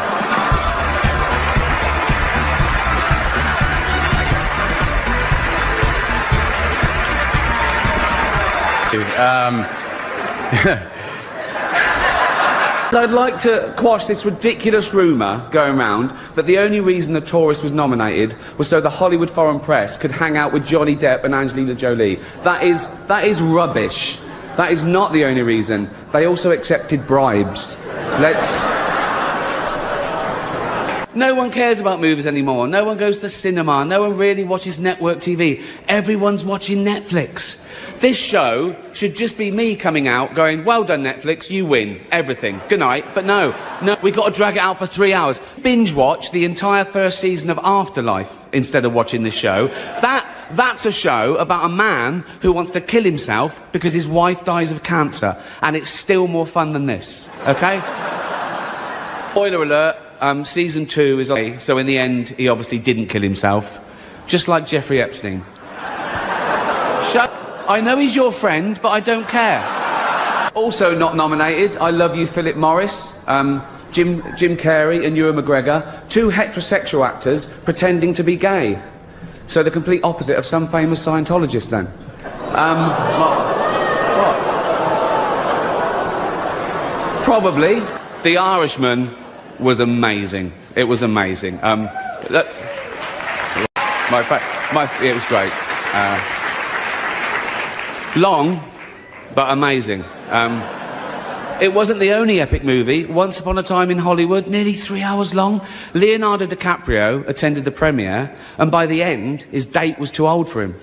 I'd like to quash this ridiculous rumour going around that the only reason The Tourist was nominated was so the Hollywood foreign press could hang out with Johnny Depp and Angelina Jolie. That is rubbish. That is not the only reason. They also accepted bribes. No one cares about movies anymore. No one goes to the cinema. No one really watches network TV. Everyone's watching Netflix. This show should just be me coming out going, well done Netflix, you win everything, good night. But no, we've got to drag it out for 3 hours. Binge watch the entire first season of Afterlife instead of watching this show. That's a show about a man who wants to kill himself because his wife dies of cancer, and it's still more fun than this, okay? Spoiler alert, season 2 is on, so in the end he obviously didn't kill himself, just like Jeffrey Epstein. I know he's your friend, but I don't care. Also not nominated, I Love You, Philip Morris, Jim Carrey and Ewan McGregor, 2 heterosexual actors pretending to be gay. So the complete opposite of some famous Scientologists, then. What? Probably. The Irishman was amazing. It was amazing. It was great. Long, but amazing. It wasn't the only epic movie. Once Upon a Time in Hollywood, nearly 3 hours long. Leonardo DiCaprio attended the premiere, and by the end, his date was too old for him.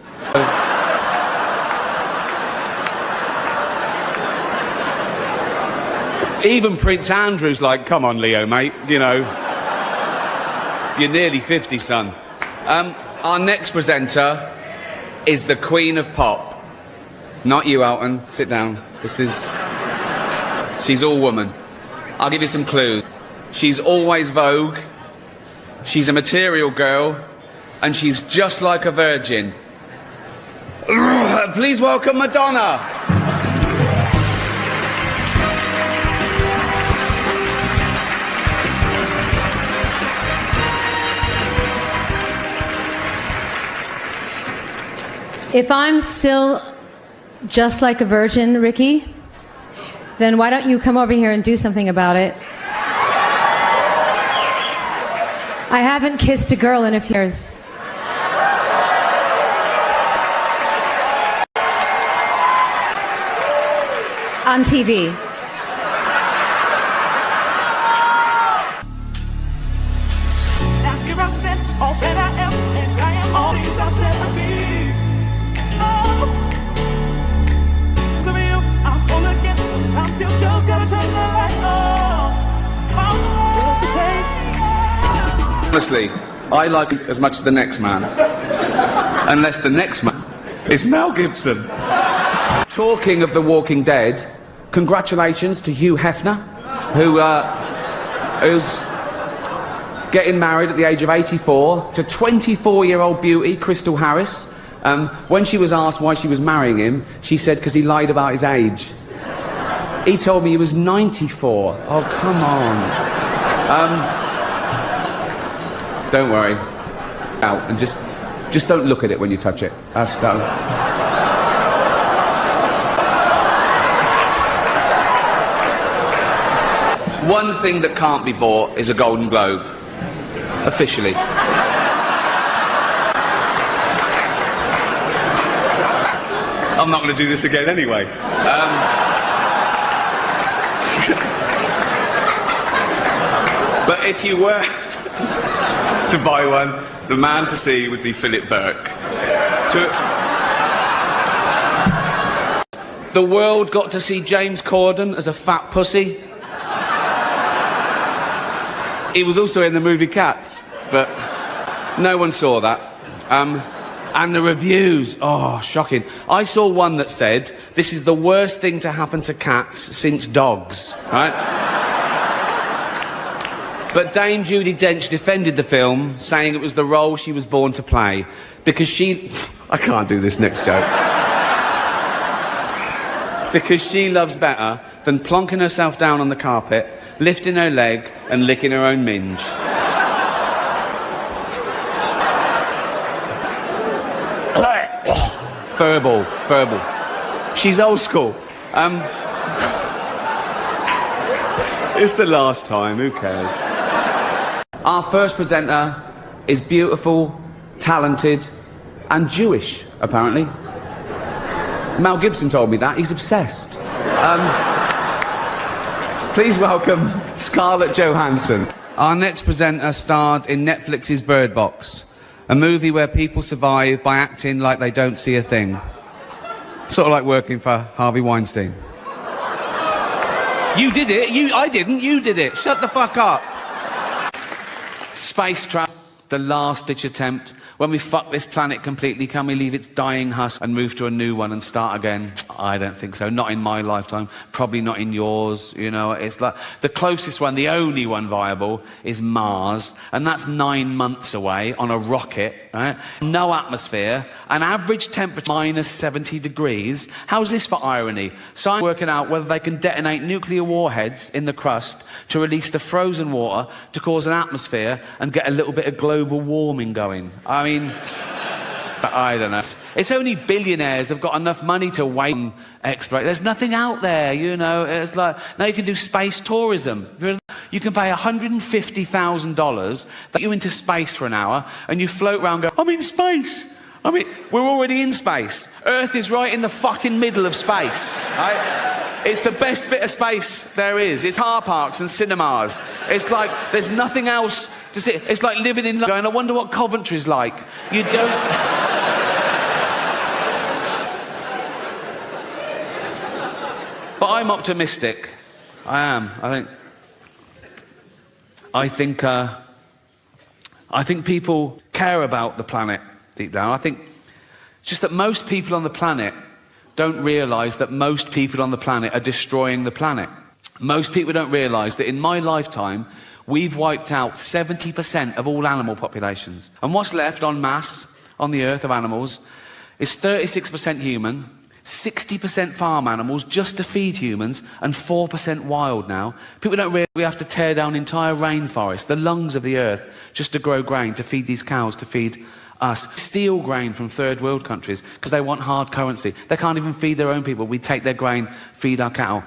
Even Prince Andrew's like, come on, Leo, mate, you know. You're nearly 50, son. Our next presenter is the Queen of Pop. Not you, Alton. Sit down. She's all woman. I'll give you some clues. She's always Vogue. She's a material girl. And she's just like a virgin. Please welcome Madonna. If I'm still just like a virgin, Ricky, then why don't you come over here and do something about it? I haven't kissed a girl in a few years. On TV. Honestly, I like it as much as the next man. Unless the next man is Mel Gibson. Talking of The Walking Dead, congratulations to Hugh Hefner, who's getting married at the age of 84 to 24-year-old beauty Crystal Harris. When she was asked why she was marrying him, she said because he lied about his age. He told me he was 94. Oh, come on. Don't worry. Out and just don't look at it when you touch it. That's that. One thing that can't be bought is a Golden Globe. Officially. I'm not going to do this again anyway. But if you were to buy one, the man to see would be Philip Burke. The world got to see James Corden as a fat pussy. He was also in the movie Cats, but no one saw that. And the reviews, oh, shocking. I saw one that said, this is the worst thing to happen to cats since dogs, right? But Dame Judi Dench defended the film, saying it was the role she was born to play, because she... I can't do this next joke. Because she loves better than plonking herself down on the carpet, lifting her leg and licking her own minge. Furball. She's old school. It's the last time, who cares? Our first presenter is beautiful, talented, and Jewish, apparently. Mel Gibson told me that. He's obsessed. Please welcome Scarlett Johansson. Our next presenter starred in Netflix's Bird Box, a movie where people survive by acting like they don't see a thing. Sort of like working for Harvey Weinstein. You did it. I didn't. You did it. Shut the fuck up. Space travel, the last-ditch attempt. When we fuck this planet completely, can we leave its dying husk and move to a new one and start again? I don't think so. Not in my lifetime. Probably not in yours. You know, it's like the closest one, the only one viable, is Mars, and that's 9 months away on a rocket. Right? No atmosphere, an average temperature -70 degrees. How's this for irony? Scientists working out whether they can detonate nuclear warheads in the crust to release the frozen water to cause an atmosphere and get a little bit of global warming going. I mean, but I don't know. It's only billionaires have got enough money to wait and exploit. There's nothing out there, you know. It's like, now you can do space tourism. You can pay $150,000, take you into space for an hour, and you float around and go, I'm in space. I mean, we're already in space. Earth is right in the fucking middle of space, right? It's the best bit of space there is. It's car parks and cinemas. It's like there's nothing else to see. It's like living in London. I wonder what Coventry's like. You don't... But I'm optimistic. I am. I think people care about the planet deep down. I think just that most people on the planet don't realise that most people on the planet are destroying the planet. Most people don't realise that in my lifetime, we've wiped out 70% of all animal populations. And what's left en masse on the earth of animals is 36% human, 60% farm animals just to feed humans, and 4% wild now. People don't realise we have to tear down entire rainforests, the lungs of the earth, just to grow grain, to feed these cows, to feed us. Steal grain from third world countries because they want hard currency. They can't even feed their own people. We take their grain, feed our cattle.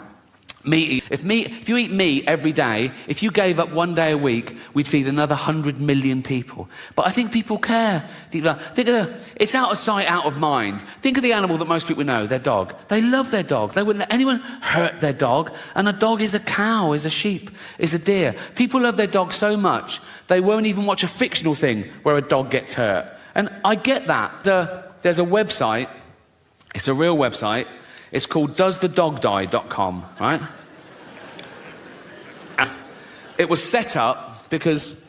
Meat. If you eat meat every day, if you gave up 1 day a week, we'd feed another 100 million people. But I think people care. It's out of sight, out of mind. Think of the animal that most people know, their dog. They love their dog. They wouldn't let anyone hurt their dog. And a dog is a cow, is a sheep, is a deer. People love their dog so much, they won't even watch a fictional thing where a dog gets hurt. And I get that. There's a website, it's a real website, it's called doesthedogdie.com, right? It was set up because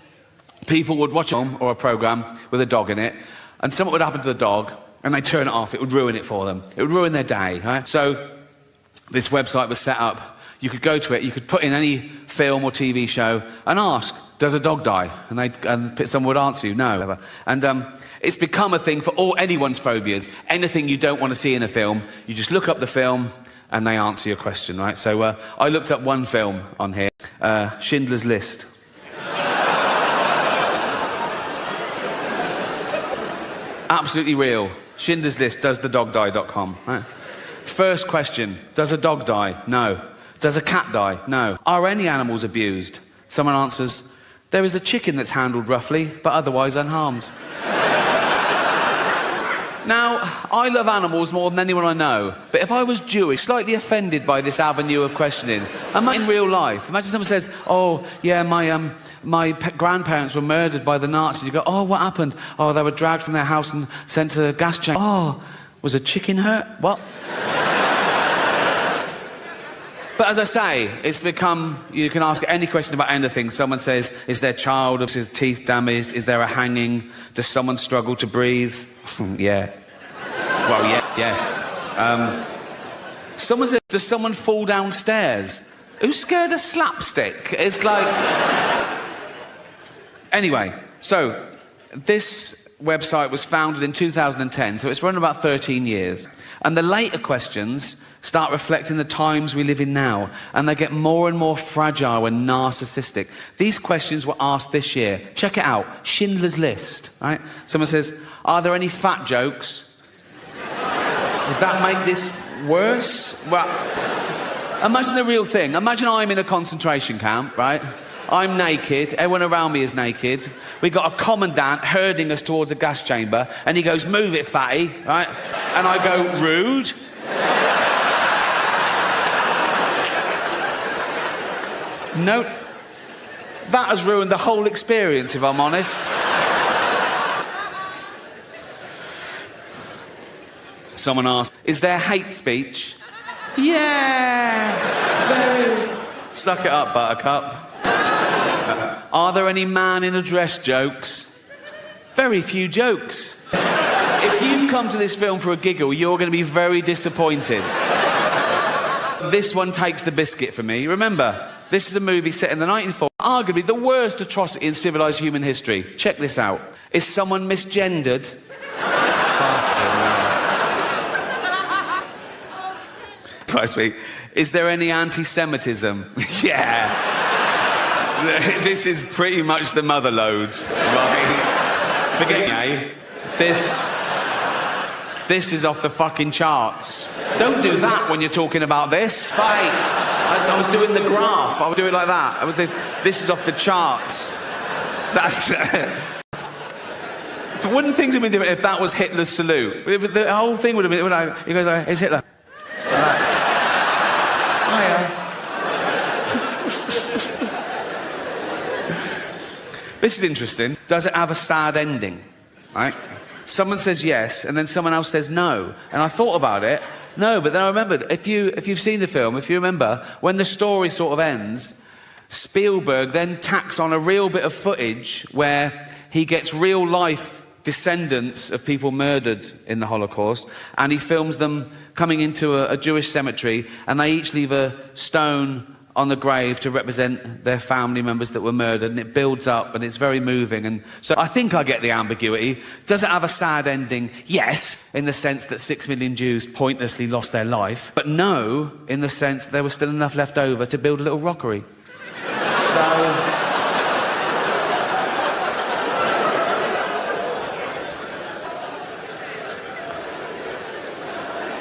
people would watch a film or a programme with a dog in it, and something would happen to the dog, and they'd turn it off. It would ruin it for them. It would ruin their day, right? So this website was set up. You could go to it, you could put in any film or TV show and ask, does a dog die? And someone would answer you, no. And it's become a thing for anyone's phobias. Anything you don't want to see in a film, you just look up the film and they answer your question, right? So I looked up one film on here, Schindler's List. Absolutely real. Schindler's List, doesthedogdie.com. Right? First question, does a dog die? No. Does a cat die? No. Are any animals abused? Someone answers, there is a chicken that's handled roughly, but otherwise unharmed. Now, I love animals more than anyone I know, but if I was Jewish, slightly offended by this avenue of questioning, in real life, imagine someone says, oh, yeah, my grandparents were murdered by the Nazis. You go, oh, what happened? Oh, they were dragged from their house and sent to the gas chamber. Oh, was a chicken hurt? What? But as I say, it's become, you can ask any question about anything. Someone says, is their child, is his teeth damaged? Is there a hanging? Does someone struggle to breathe? Yeah. Well, yeah, yes. Someone says, does someone fall downstairs? Who's scared of slapstick? It's like, Anyway, so this website was founded in 2010, so it's run about 13 years. And the later questions start reflecting the times we live in now, and they get more and more fragile and narcissistic. These questions were asked this year. Check it out. Schindler's List, right? Someone says, are there any fat jokes? Would that make this worse? Well, imagine the real thing. Imagine I'm in a concentration camp, right? I'm naked, everyone around me is naked. We got a commandant herding us towards a gas chamber, and he goes, move it, fatty, right? And I go, rude. No, that has ruined the whole experience, if I'm honest. Someone asked, is there hate speech? Yeah, there is. Suck it up, buttercup. Are there any man in a dress jokes? Very few jokes. If you come to this film for a giggle, you're going to be very disappointed. This one takes the biscuit for me. Remember, this is a movie set in the 1940s, arguably the worst atrocity in civilised human history. Check this out. Is someone misgendered? Quite sweet. Is there any anti-Semitism? Yeah. This is pretty much the mother load. Right? Forget me. This is off the fucking charts. Don't do that when you're talking about this. Fight. I was doing the graph. I would do it like that. This is off the charts. That's... Wouldn't things have been different if that was Hitler's salute? The whole thing would have been... He goes like, it's Hitler. This is interesting. Does it have a sad ending? Right? Someone says yes, and then someone else says no. And I thought about it. No, but then I remembered, if you've seen the film, if you remember, when the story sort of ends, Spielberg then tacks on a real bit of footage where he gets real life descendants of people murdered in the Holocaust, and he films them coming into a Jewish cemetery, and they each leave a stone on the grave to represent their family members that were murdered, and it builds up, and it's very moving. And so I think I get the ambiguity. Does it have a sad ending? Yes, in the sense that 6 million Jews pointlessly lost their life, but no, in the sense there was still enough left over to build a little rockery. So...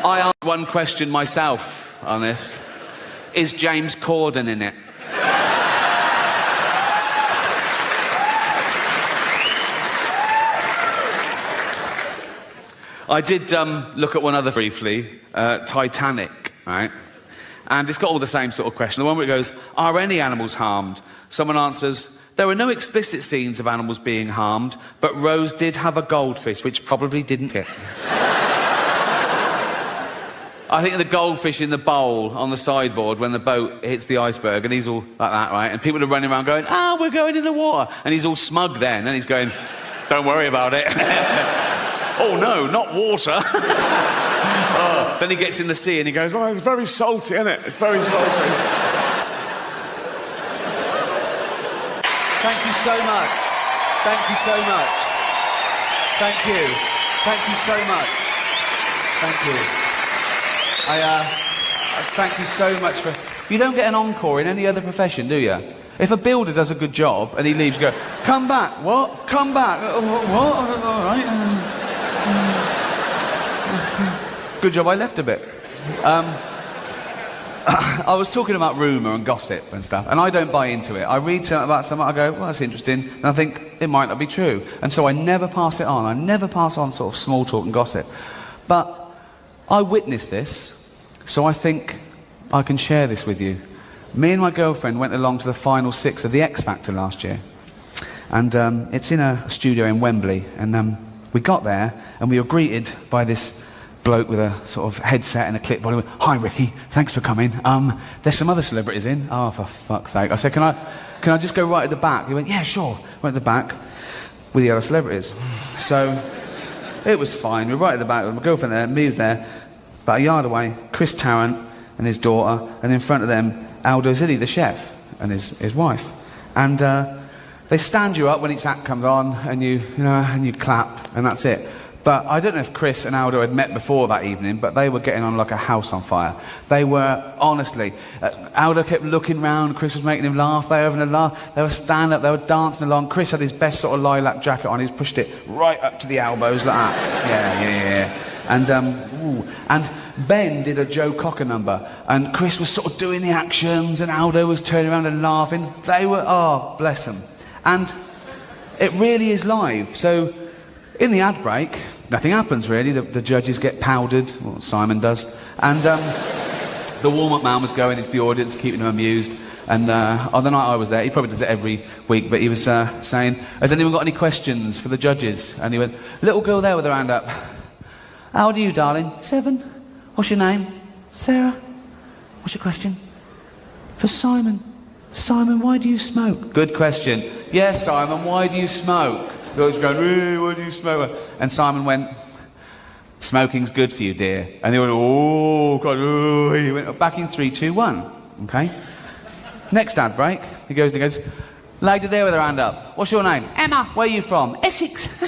I asked one question myself on this. Is James Corden in it? I did look at one other briefly, Titanic, right? And it's got all the same sort of question. The one where it goes, are any animals harmed? Someone answers, there were no explicit scenes of animals being harmed, but Rose did have a goldfish, which probably didn't get. I think the goldfish in the bowl on the sideboard when the boat hits the iceberg, and he's all like that, right? And people are running around going, we're going in the water. And he's all smug then, and he's going, don't worry about it. Oh, no, not water. Oh. Then he gets in the sea and he goes, it's very salty, isn't it? It's very salty. Thank you so much. Thank you so much. Thank you. Thank you so much. Thank you. Thank you so much for... You don't get an encore in any other profession, do you? If a builder does a good job and he leaves, you go, come back. What? Come back. What? All right. Good job I left a bit. I was talking about rumour and gossip and stuff, and I don't buy into it. I read something about something, I go, well, that's interesting, and I think it might not be true. And so I never pass it on. I never pass on sort of small talk and gossip. But I witnessed this, so I think I can share this with you. Me and my girlfriend went along to the final 6 of the X Factor last year. And it's in a studio in Wembley. And we got there, and we were greeted by this bloke with a sort of headset and a clipboard. He went, hi, Ricky, thanks for coming. There's some other celebrities in. Oh, for fuck's sake. I said, can I just go right at the back? He went, yeah, sure. Went at the back with the other celebrities. So... it was fine. We were right at the back with my girlfriend there, me was there, about a yard away, Chris Tarrant and his daughter, and in front of them, Aldo Zilli, the chef, and his wife. And They stand you up when each act comes on, and you clap, and that's it. But I don't know if Chris and Aldo had met before that evening, but they were getting on like a house on fire. They were, honestly, Aldo kept looking round, Chris was making him laugh, they were having a laugh, they were standing up, they were dancing along. Chris had his best sort of lilac jacket on, he's pushed it right up to the elbows like that. Yeah. And Ben did a Joe Cocker number, and Chris was sort of doing the actions, and Aldo was turning around and laughing. They were, oh, bless them. And it really is live, so in the ad break, nothing happens really. The judges get powdered, well, Simon does, and the warm-up man was going into the audience, keeping them amused. And on the night I was there, he probably does it every week, but he was saying, has anyone got any questions for the judges? And he went, little girl there with her hand up. How old are you, darling? 7. What's your name? Sarah. What's your question? For Simon. Simon, why do you smoke? Good question. Yes, Simon, why do you smoke? The girl was going, why do you smoke? And Simon went, smoking's good for you, dear. And they went, oh, God, oh. He went, back in 3, 2, 1. Okay? Next ad break, he goes, lady there with her hand up. What's your name? Emma. Where are you from? Essex.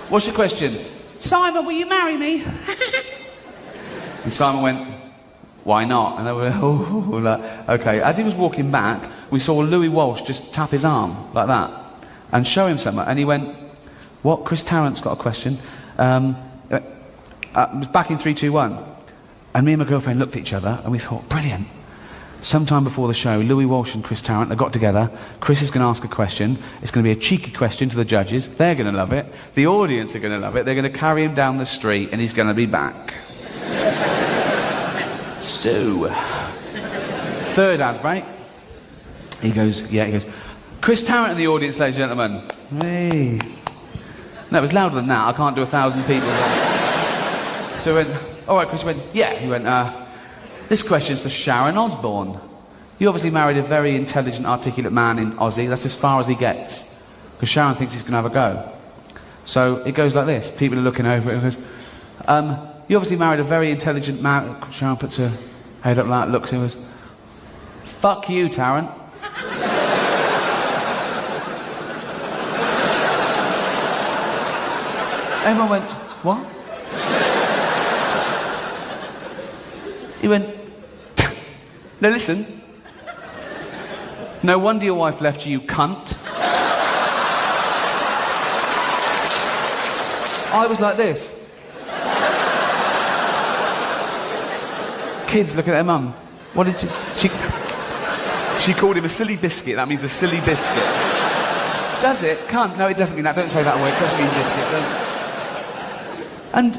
What's your question? Simon, will you marry me? And Simon went, why not? And they were, like, okay. As he was walking back, we saw Louis Walsh just tap his arm like that and show him something. And he went, what? Chris Tarrant's got a question. It was back in 3, 2, 1. And me and my girlfriend looked at each other and we thought, brilliant. Sometime before the show, Louis Walsh and Chris Tarrant have got together. Chris is going to ask a question. It's going to be a cheeky question to the judges. They're going to love it. The audience are going to love it. They're going to carry him down the street and he's going to be back. So, third ad break. He goes, Chris Tarrant in the audience, ladies and gentlemen. Hey. No, it was louder than that. I can't do 1,000 people. So he went, all right, Chris. He went, yeah. He went, this question's for Sharon Osbourne. You obviously married a very intelligent, articulate man in Aussie. That's as far as he gets. Because Sharon thinks he's going to have a go. So it goes like this. People are looking over it and goes, you obviously married a very intelligent man. Sharon puts her head up like that, looks at him and goes, fuck you, Tarrant. Everyone went, what? He went, now listen. No wonder your wife left you, cunt. I was like this. Kids looking at their mum. What did she called him a silly biscuit. That means a silly biscuit. Does it? Cunt. No, it doesn't mean that. Don't say that word. It doesn't mean biscuit. And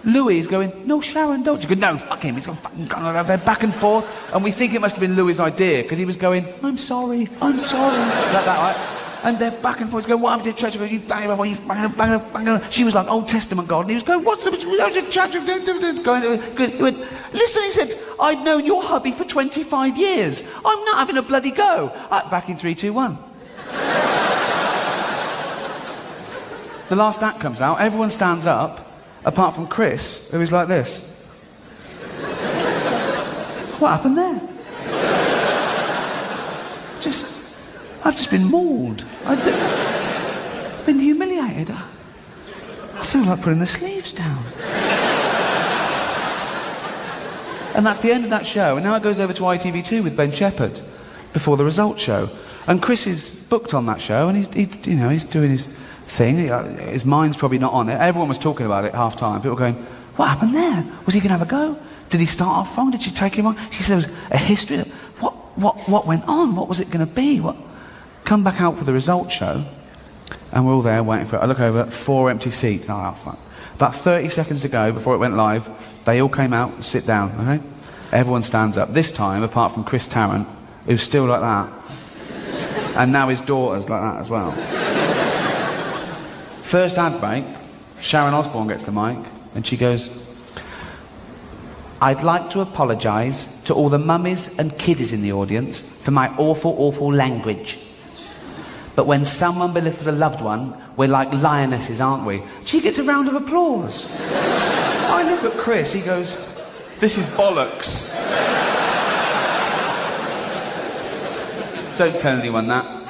Louis is going, no, Sharon, don't. She goes, no, fuck him. He's going fucking they're back and forth. And we think it must have been Louis' idea, because he was going, I'm sorry. Like that, right? And they're back and forth. He's going, what happened to church? He goes, you bang. She was like, Old Testament God. And he was going, what's the church? He went, listen, he said, I've known your hubby for 25 years. I'm not having a bloody go. Back in 3, 2, 1. The last act comes out. Everyone stands up. Apart from Chris, who is like this. What happened there? I've just been mauled. I've been humiliated. I feel like putting the sleeves down. And that's the end of that show. And now it goes over to ITV2 with Ben Shepherd before the results show. And Chris is booked on that show, and he's doing his thing. His mind's probably not on it. Everyone was talking about it half time. People going, what happened there? Was he going to have a go? Did he start off wrong? Did she take him on? She said there was a history. What went on? What was it going to be? Come back out for the results show, and we're all there waiting for it. I look over, 4 empty seats. Oh, fuck. About 30 seconds to go before it went live, they all came out and sit down, okay? Everyone stands up. This time, apart from Chris Tarrant, who's still like that. And now his daughter's like that as well. First ad break, Sharon Osbourne gets the mic, and she goes, I'd like to apologise to all the mummies and kiddies in the audience for my awful, awful language. But when someone belittles a loved one, we're like lionesses, aren't we? She gets a round of applause. I look at Chris, he goes, this is bollocks. don't tell anyone that.